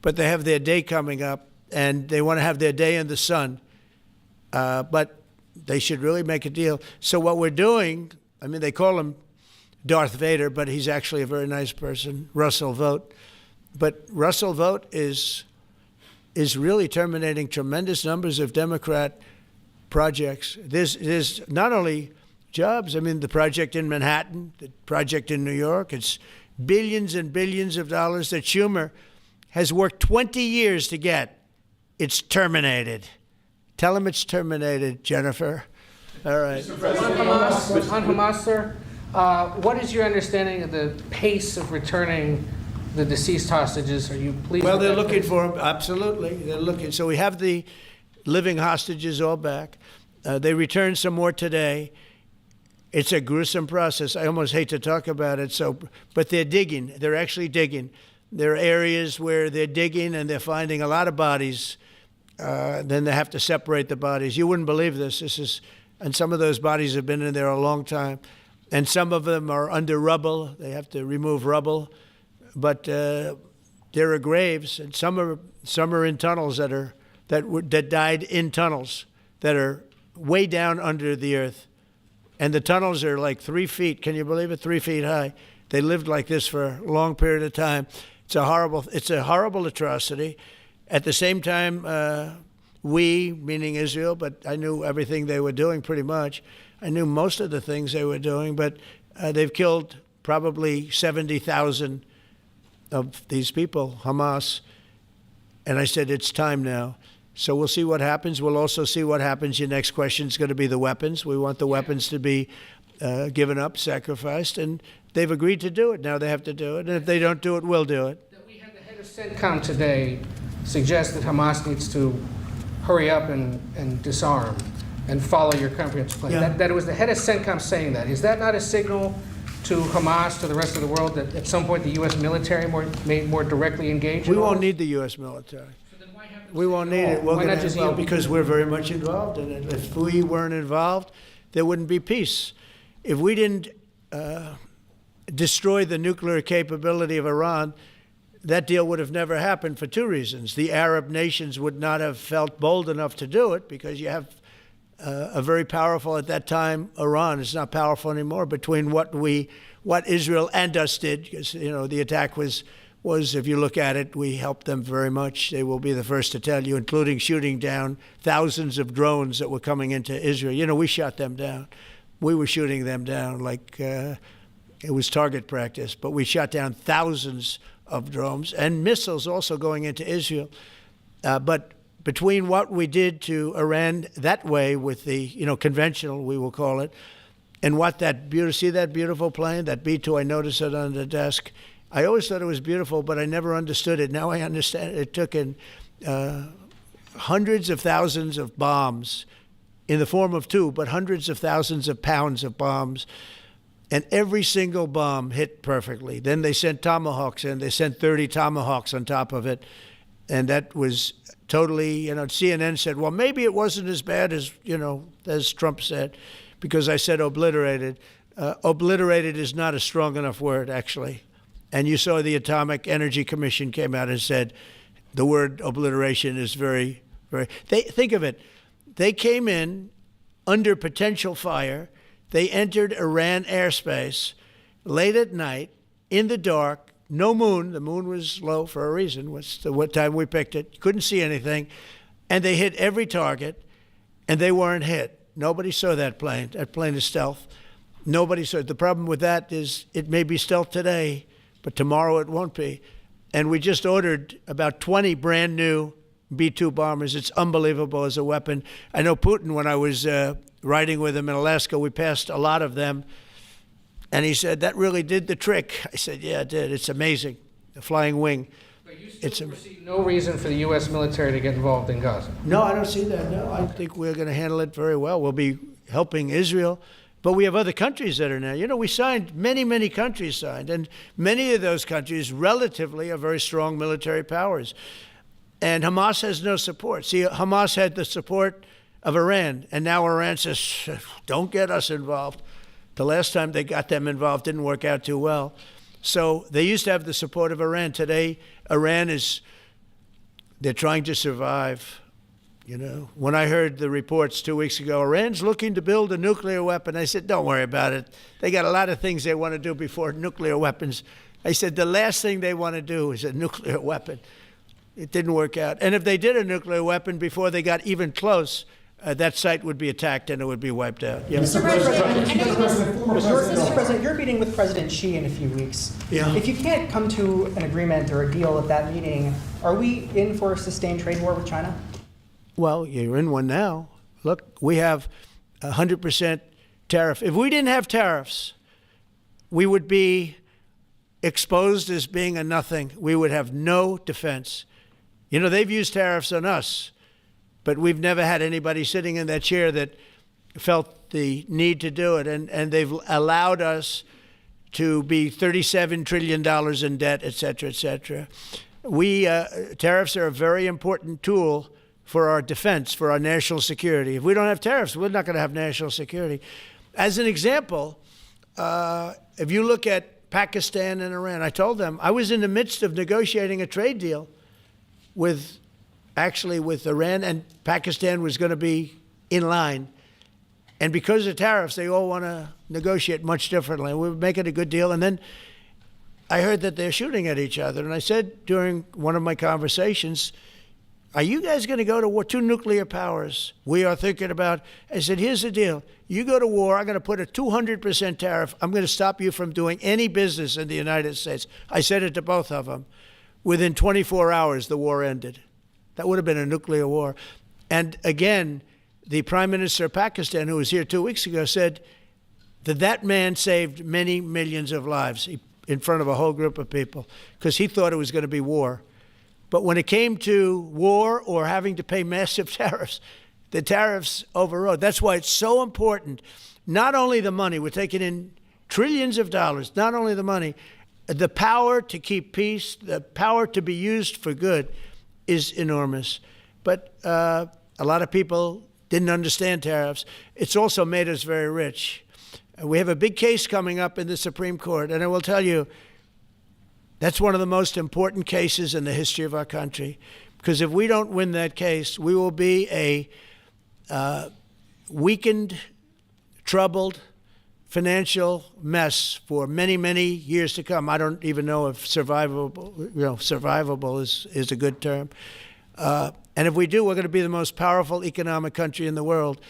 But they have their day coming up, and they want to have their day in the sun. But they should really make a deal. So what we're doing, they call him Darth Vader, but he's actually a very nice person, Russell Vogt. But Russell Vogt is really terminating tremendous numbers of Democrat projects. There's not only jobs, the project in Manhattan, the project in New York, it's billions and billions of dollars that Schumer has worked 20 years to get. It's terminated. Tell him it's terminated, Jennifer. All right. On Hamas, sir, what is your understanding of the pace of returning the deceased hostages? Are you pleased? Well, with they're that looking pace? for them. Absolutely. They're looking. So we have the living hostages all back. They returned some more today. It's a gruesome process. I almost hate to talk about it. But they're digging. They're actually digging. There are areas where they're digging and they're finding a lot of bodies. Then they have to separate the bodies. You wouldn't believe this. And some of those bodies have been in there a long time. And some of them are under rubble. They have to remove rubble. But there are graves, and some are in tunnels that died in tunnels that are way down under the earth. And the tunnels are like 3 feet. Can you believe it? 3 feet high. They lived like this for a long period of time. It's a horrible atrocity. At the same time, we, meaning Israel, but I knew everything they were doing pretty much. I knew most of the things they were doing, but they've killed probably 70,000 of these people, Hamas. And I said, it's time now. So we'll see what happens. We'll also see what happens. Your next question is going to be the weapons. We want the weapons to be given up, sacrificed, and they've agreed to do it. Now they have to do it. And if they don't do it, we'll do it. We had the head of CENTCOM today suggest that Hamas needs to hurry up and disarm and follow your comprehensive plan. Yeah. That it was the head of CENTCOM saying that. Is that not a signal to Hamas, to the rest of the world, that at some point the U.S. military may more directly engage? We won't need the U.S. military. We won't need it. Why not just yield? Because we're very much involved in it. If we weren't involved, there wouldn't be peace. If we didn't destroy the nuclear capability of Iran, that deal would have never happened for two reasons. The Arab nations would not have felt bold enough to do it because you have a very powerful, at that time, Iran. It's not powerful anymore between what Israel and us did, because the attack was, if you look at it, we helped them very much. They will be the first to tell you, including shooting down thousands of drones that were coming into Israel. We shot them down. We were shooting them down like it was target practice, but we shot down thousands of drones and missiles also going into Israel. But between what we did to Iran that way with the, conventional, we will call it, and what see that beautiful plane, that B-2, I noticed it on the desk. I always thought it was beautiful, but I never understood it. Now I understand it. It took in hundreds of thousands of bombs in the form of two, but hundreds of thousands of pounds of bombs. And every single bomb hit perfectly. Then they sent Tomahawks in. They sent 30 Tomahawks on top of it. And that was totally, CNN said, well, maybe it wasn't as bad as Trump said, because I said obliterated. Obliterated is not a strong enough word, actually. And you saw the Atomic Energy Commission came out and said the word obliteration is very, very, think of it. They came in under potential fire. They entered Iran airspace late at night, in the dark, no moon. The moon was low for a reason. What time we picked it. Couldn't see anything. And they hit every target, and they weren't hit. Nobody saw that plane. That plane is stealth. Nobody saw it. The problem with that is it may be stealth today, but tomorrow it won't be. And we just ordered about 20 brand new B-2 bombers. It's unbelievable as a weapon. I know Putin, when I was riding with him in Alaska, we passed a lot of them. And he said, that really did the trick. I said, yeah, it did. It's amazing. The flying wing. But you still foresee no reason for the U.S. military to get involved in Gaza? No, I don't see that. No, I think we're going to handle it very well. We'll be helping Israel. But we have other countries that are now. You know, we signed, many countries signed, and many of those countries relatively are very strong military powers. And Hamas has no support. See, Hamas had the support of Iran, and now Iran says, don't get us involved. The last time they got them involved didn't work out too well. So they used to have the support of Iran. Today, Iran they're trying to survive. You know, when I heard the reports 2 weeks ago, Iran's looking to build a nuclear weapon, I said, don't worry about it. They got a lot of things they want to do before nuclear weapons. I said, the last thing they want to do is a nuclear weapon. It didn't work out. And if they did a nuclear weapon before they got even close, that site would be attacked and it would be wiped out. Yeah. Mr. President, you're meeting with President Xi in a few weeks. Yeah. If you can't come to an agreement or a deal at that meeting, are we in for a sustained trade war with China? Well, you're in one now. Look, we have 100% tariff. If we didn't have tariffs, we would be exposed as being a nothing. We would have no defense. You know, they've used tariffs on us, but we've never had anybody sitting in that chair that felt the need to do it. And they've allowed us to be $37 trillion in debt, et cetera, et cetera. Tariffs are a very important tool for our defense, for our national security. If we don't have tariffs, we're not going to have national security. As an example, if you look at Pakistan and Iran, I told them I was in the midst of negotiating a trade deal with Iran, and Pakistan was going to be in line. And because of tariffs, they all want to negotiate much differently. We were making a good deal, and then I heard that they're shooting at each other. And I said during one of my conversations, are you guys going to go to war? 2 nuclear powers we are thinking about. I said, here's the deal. You go to war, I'm going to put a 200% tariff. I'm going to stop you from doing any business in the United States. I said it to both of them. Within 24 hours, the war ended. That would have been a nuclear war. And again, the Prime Minister of Pakistan, who was here 2 weeks ago, said that man saved many millions of lives in front of a whole group of people because he thought it was going to be war. But when it came to war or having to pay massive tariffs, the tariffs overrode. That's why it's so important. Not only the money, we're taking in trillions of dollars, not only the money, the power to keep peace, the power to be used for good is enormous. But a lot of people didn't understand tariffs. It's also made us very rich. We have a big case coming up in the Supreme Court, and I will tell you, that's one of the most important cases in the history of our country, because if we don't win that case, we will be a weakened, troubled, financial mess for many, many years to come. I don't even know if survivable is a good term. And if we do, we're going to be the most powerful economic country in the world.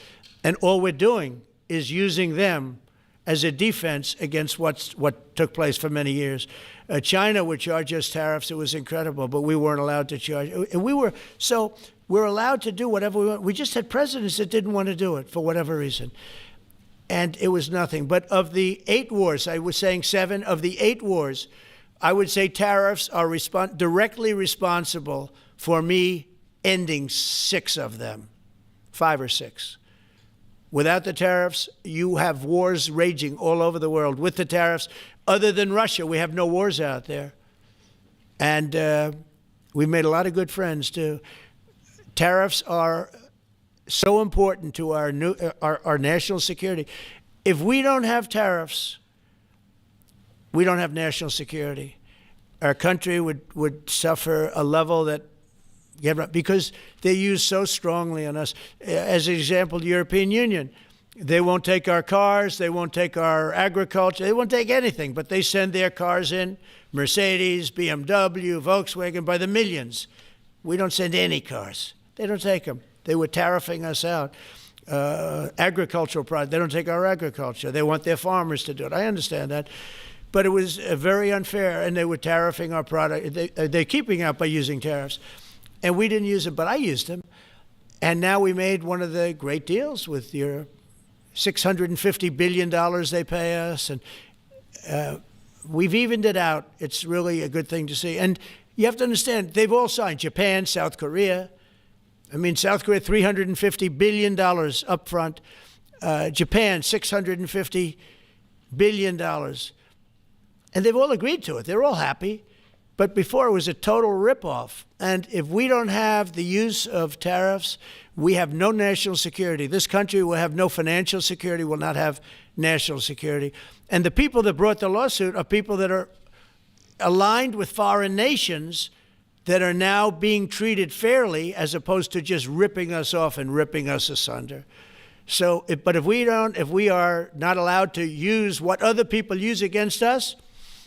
And all we're doing is using them as a defense against what took place for many years. China would charge us tariffs. It was incredible, but we weren't allowed to charge. And we're allowed to do whatever we want. We just had presidents that didn't want to do it for whatever reason. And it was nothing. But of the 8 wars, I was saying 7, of the 8 wars, I would say tariffs are directly responsible for me ending 6 of them, 5 or 6. Without the tariffs, you have wars raging all over the world. With the tariffs, other than Russia, we have no wars out there. And we've made a lot of good friends, too. Tariffs are so important to our national security. If we don't have tariffs, we don't have national security. Our country would suffer a level that, because they're used so strongly on us. As an example, the European Union, they won't take our cars, they won't take our agriculture, they won't take anything, but they send their cars in, Mercedes, BMW, Volkswagen, by the millions. We don't send any cars. They don't take them. They were tariffing us out. Agricultural products, they don't take our agriculture. They want their farmers to do it. I understand that. But it was very unfair, and they were tariffing our product. They're keeping out by using tariffs. And we didn't use them, but I used them. And now we made one of the great deals with your $650 billion they pay us. And we've evened it out. It's really a good thing to see. And you have to understand, they've all signed. Japan, South Korea. I mean, South Korea, $350 billion up front. Japan, $650 billion. And they've all agreed to it. They're all happy. But before, it was a total ripoff. And if we don't have the use of tariffs, we have no national security. This country will have no financial security, will not have national security. And the people that brought the lawsuit are people that are aligned with foreign nations that are now being treated fairly as opposed to just ripping us off and ripping us asunder. So, but if we are not allowed to use what other people use against us,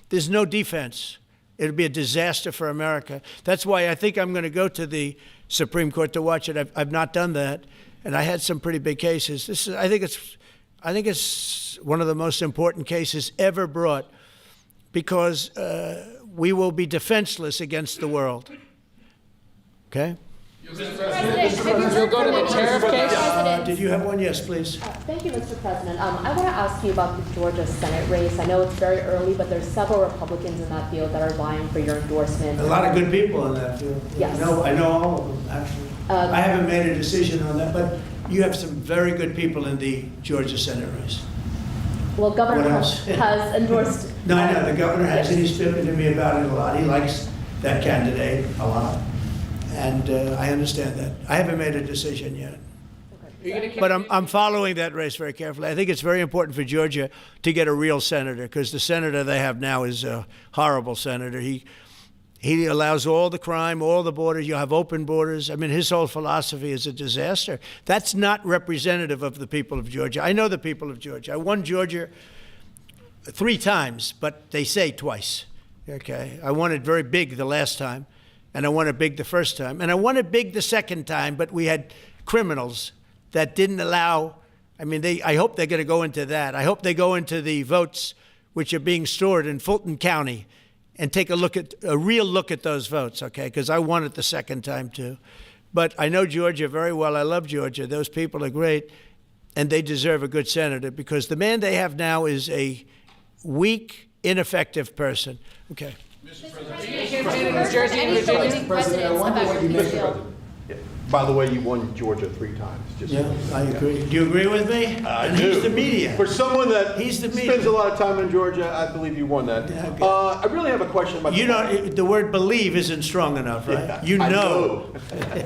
there's no defense. It'll be a disaster for America. That's why I think I'm going to go to the Supreme Court to watch it. I've not done that, and I had some pretty big cases. I think it's one of the most important cases ever brought, because we will be defenseless against the world. Okay? You'll go to the tariff case? Did you have one? Yes, please. Thank you, Mr. President. I want to ask you about the Georgia Senate race. I know it's very early, but there's several Republicans in that field that are vying for your endorsement. A lot of good people in that field. Yes. I know all of them, actually. I haven't made a decision on that, but you have some very good people in the Georgia Senate race. Well, Governor What Trump else? has endorsed. No, I know, the governor has, and he's spoken to me about it a lot. He likes that candidate a lot, and I understand that. I haven't made a decision yet. But I'm following that race very carefully. I think it's very important for Georgia to get a real senator, because the senator they have now is a horrible senator. He allows all the crime, all the borders. You have open borders. I mean, his whole philosophy is a disaster. That's not representative of the people of Georgia. I know the people of Georgia. I won Georgia 3 times, but they say twice. Okay, I won it very big the last time, and I won it big the first time, and I won it big the second time. But we had criminals that didn't allow. I mean, I hope they're going to go into that. I hope they go into the votes which are being stored in Fulton County and take a real look at those votes, okay? Because I won it the second time too. But I know Georgia very well. I love Georgia. Those people are great, and they deserve a good senator, because the man they have now is a weak, ineffective person. Okay. Mr. President. By the way, you won Georgia 3 times. Just Yeah, I agree. Do you agree with me? I And do. he's the media. For someone that He's the spends media. a lot of time in Georgia, I believe you won that. Yeah, okay. I really have a question about You don't. The word "believe" isn't strong enough, right? Yeah, You I know.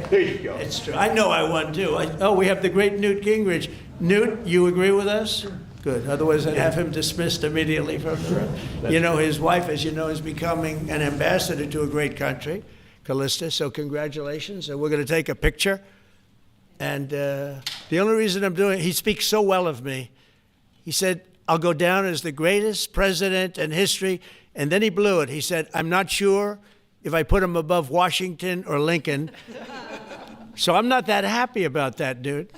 there you go. It's true. I know I won too. We have the great Newt Gingrich. Newt, you agree with us? Good. Otherwise, I'd have him dismissed immediately from the room. You know, his wife, as you know, is becoming an ambassador to a great country, Callista. So congratulations. And we're going to take a picture. And the only reason I'm doing it, he speaks so well of me. He said, I'll go down as the greatest president in history. And then he blew it. He said, I'm not sure if I put him above Washington or Lincoln. So I'm not that happy about that, dude.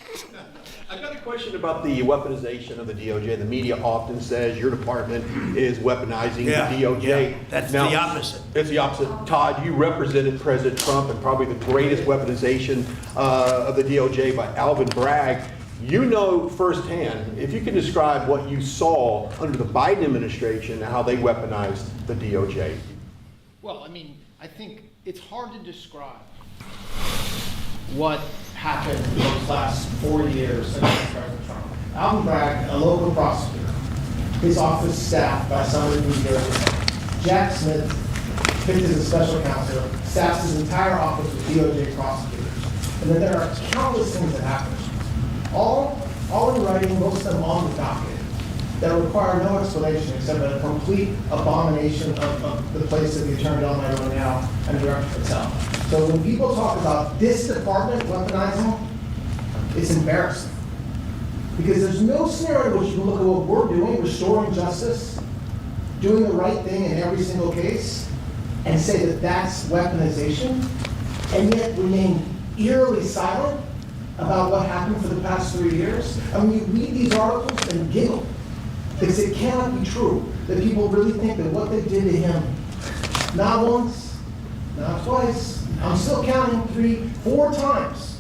I've got a question about the weaponization of the DOJ. The media often says your department is weaponizing Yeah, the DOJ. yeah, that's the opposite. It's the opposite. Todd, you represented President Trump in probably the greatest weaponization of the DOJ by Alvin Bragg. You know firsthand, if you can describe what you saw under the Biden administration and how they weaponized the DOJ. Well, I mean, I think it's hard to describe what happened in those last 4 years against President Trump. Alvin Bragg, a local prosecutor, his office staffed by someone in New Jersey. Jack Smith, picked as a special counsel, staffs his entire office with DOJ prosecutors. And then there are countless things that happened, all in writing, most of them on the docket, that require no explanation except a complete abomination of the place that the Attorney General might own now and Director Patel. So when people talk about this department weaponizing, it's embarrassing. Because there's no scenario in which you can look at what we're doing, restoring justice, doing the right thing in every single case, and say that that's weaponization, and yet remain eerily silent about what happened for the past 3 years. I mean, you read these articles and giggle, because it cannot be true that people really think that what they did to him, not once, not twice, I'm still counting 3, 4 times,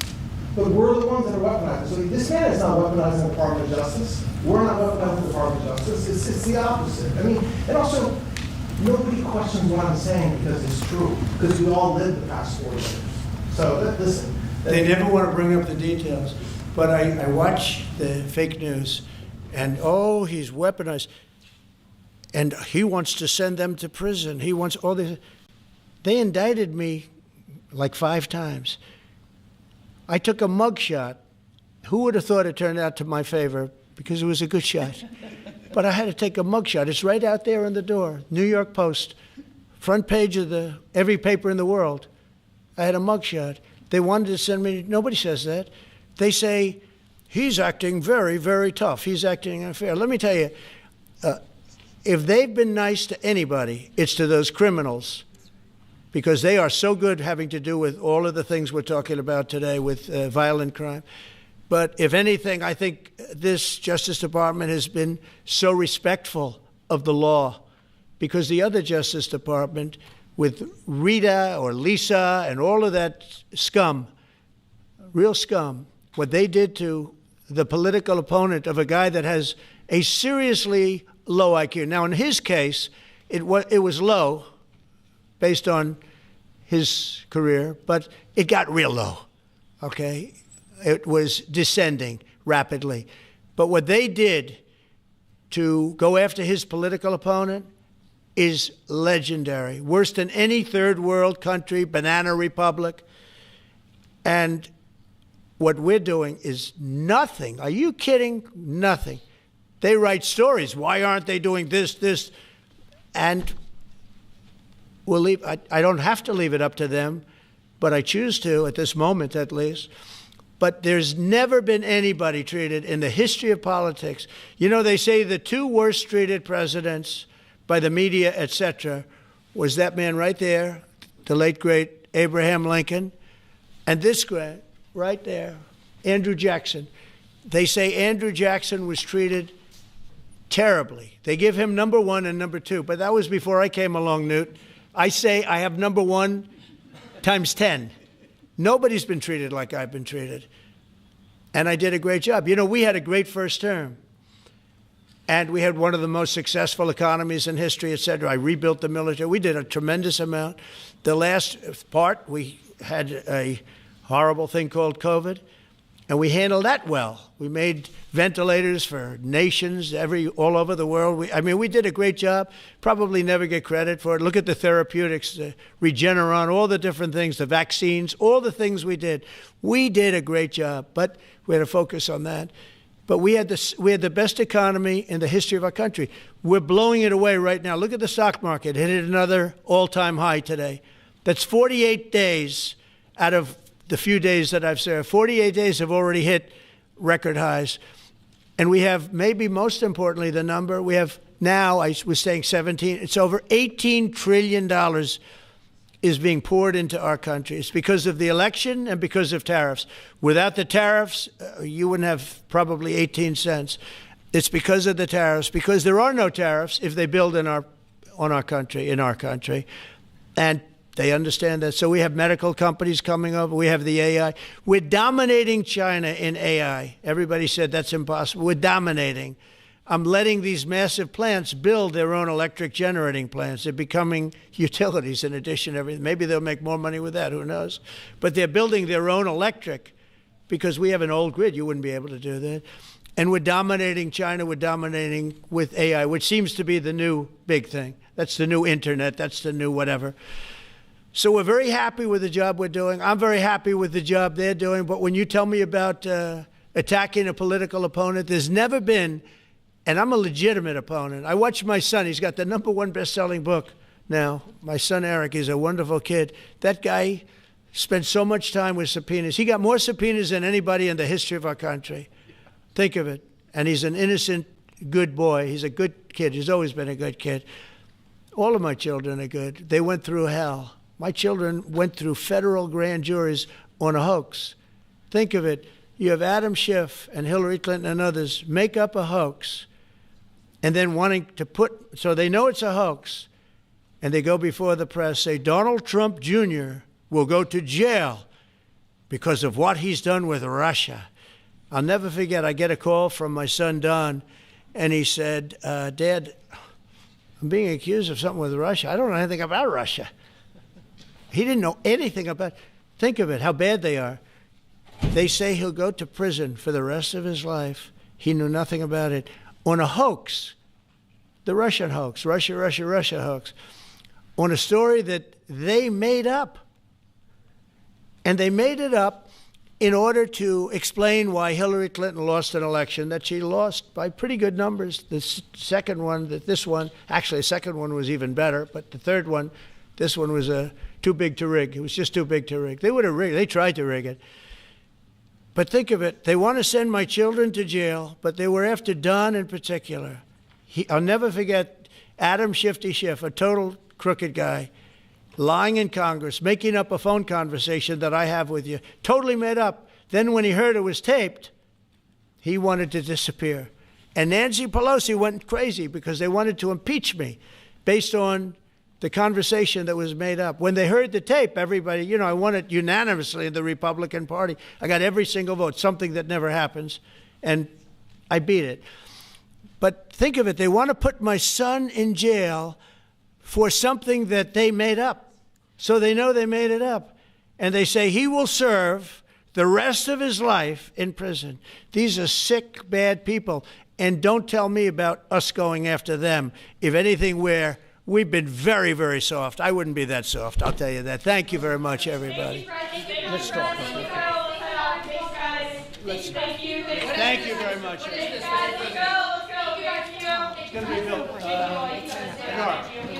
but we're the ones that are weaponizing. So this man is not weaponizing the Department of Justice. We're not weaponizing the Department of Justice. It's the opposite. I mean, and also, nobody questions what I'm saying because it's true, because we all lived the past 4 years. So listen. They never want to bring up the details. But I watch the fake news. And, oh, he's weaponized. And he wants to send them to prison. He wants all this. They indicted me like 5 times. I took a mugshot. Who would have thought it turned out to my favor? Because it was a good shot. But I had to take a mugshot. It's right out there on the door. New York Post, front page of every paper in the world. I had a mugshot. They wanted to send me, nobody says that. They say, he's acting very, very tough. He's acting unfair. Let me tell you, if they've been nice to anybody, it's to those criminals, because they are so good having to do with all of the things we're talking about today with violent crime. But if anything, I think this Justice Department has been so respectful of the law, because the other Justice Department with Rita or Lisa and all of that scum, real scum, what they did to the political opponent of a guy that has a seriously low IQ. Now, in his case, it was low based on his career, but it got real low, okay? It was descending rapidly. But what they did to go after his political opponent is legendary, worse than any third world country, banana republic. And what we're doing is nothing. Are you kidding? Nothing. They write stories. Why aren't they doing this? And we'll leave. I don't have to leave it up to them, but I choose to at this moment at least. But there's never been anybody treated in the history of politics. You know, they say the 2 worst treated presidents by the media, etc., was that man right there, the late, great Abraham Lincoln, and this guy right there, Andrew Jackson. They say Andrew Jackson was treated terribly. They give him number 1 and number 2, but that was before I came along, Newt. I say I have number 1 times 10. Nobody's been treated like I've been treated. And I did a great job. You know, we had a great first term. And we had one of the most successful economies in history, et cetera. I rebuilt the military. We did a tremendous amount. The last part, we had a horrible thing called COVID, and we handled that well. We made ventilators for nations all over the world. We did a great job. Probably never get credit for it. Look at the therapeutics, the Regeneron, all the different things, the vaccines, all the things we did. We did a great job, but we had to focus on that. But we had the best economy in the history of our country. We're blowing it away right now. Look at the stock market. It hit another all-time high today. That's 48 days out of the few days that I've served. 48 days have already hit record highs. And we have, maybe most importantly, the number, we have now, I was saying 17, it's over $18 trillion is being poured into our country. It's because of the election and because of tariffs. Without the tariffs, you wouldn't have probably 18 cents. It's because of the tariffs, because there are no tariffs if they build in our country. And they understand that. So we have medical companies coming over. We have the AI. We're dominating China in AI. Everybody said that's impossible. We're dominating. I'm letting these massive plants build their own electric generating plants. They're becoming utilities in addition to everything. Maybe they'll make more money with that, who knows? But they're building their own electric because we have an old grid. You wouldn't be able to do that. And we're dominating China. We're dominating with AI, which seems to be the new big thing. That's the new internet. That's the new whatever. So we're very happy with the job we're doing. I'm very happy with the job they're doing. But when you tell me about attacking a political opponent, there's never been. And I'm a legitimate opponent. I watched my son. He's got the #1 best-selling book now. My son, Eric, is a wonderful kid. That guy spent so much time with subpoenas. He got more subpoenas than anybody in the history of our country. Think of it. And he's an innocent, good boy. He's a good kid. He's always been a good kid. All of my children are good. They went through hell. My children went through federal grand juries on a hoax. Think of it. You have Adam Schiff and Hillary Clinton and others make up a hoax, and then wanting to so they know it's a hoax, and they go before the press, say Donald Trump Jr. will go to jail because of what he's done with Russia. I'll never forget, I get a call from my son, Don, and he said, Dad, I'm being accused of something with Russia. I don't know anything about Russia. He didn't know anything about. Think of it, how bad they are. They say he'll go to prison for the rest of his life. He knew nothing about it. On a hoax, the Russian hoax, Russia hoax, on a story that they made up. And they made it up in order to explain why Hillary Clinton lost an election that she lost by pretty good numbers. The second one, actually the second one was even better, but the third one, this one was too big to rig. It was just too big to rig. They would have rigged. They tried to rig it. But think of it. They want to send my children to jail, but they were after Don in particular. I'll never forget Adam Shifty Schiff, a total crooked guy, lying in Congress, making up a phone conversation that I have with you, totally made up. Then when he heard it was taped, he wanted to disappear. And Nancy Pelosi went crazy because they wanted to impeach me based on the conversation that was made up. When they heard the tape, everybody, I won it unanimously in the Republican Party. I got every single vote, something that never happens, and I beat it. But think of it, they want to put my son in jail for something that they made up. So they know they made it up. And they say he will serve the rest of his life in prison. These are sick, bad people. And don't tell me about us going after them. If anything, we've been very, very soft. I wouldn't be that soft, I'll tell you that. Thank you very much, everybody. Let's talk. Thank you very much. It's going to be built.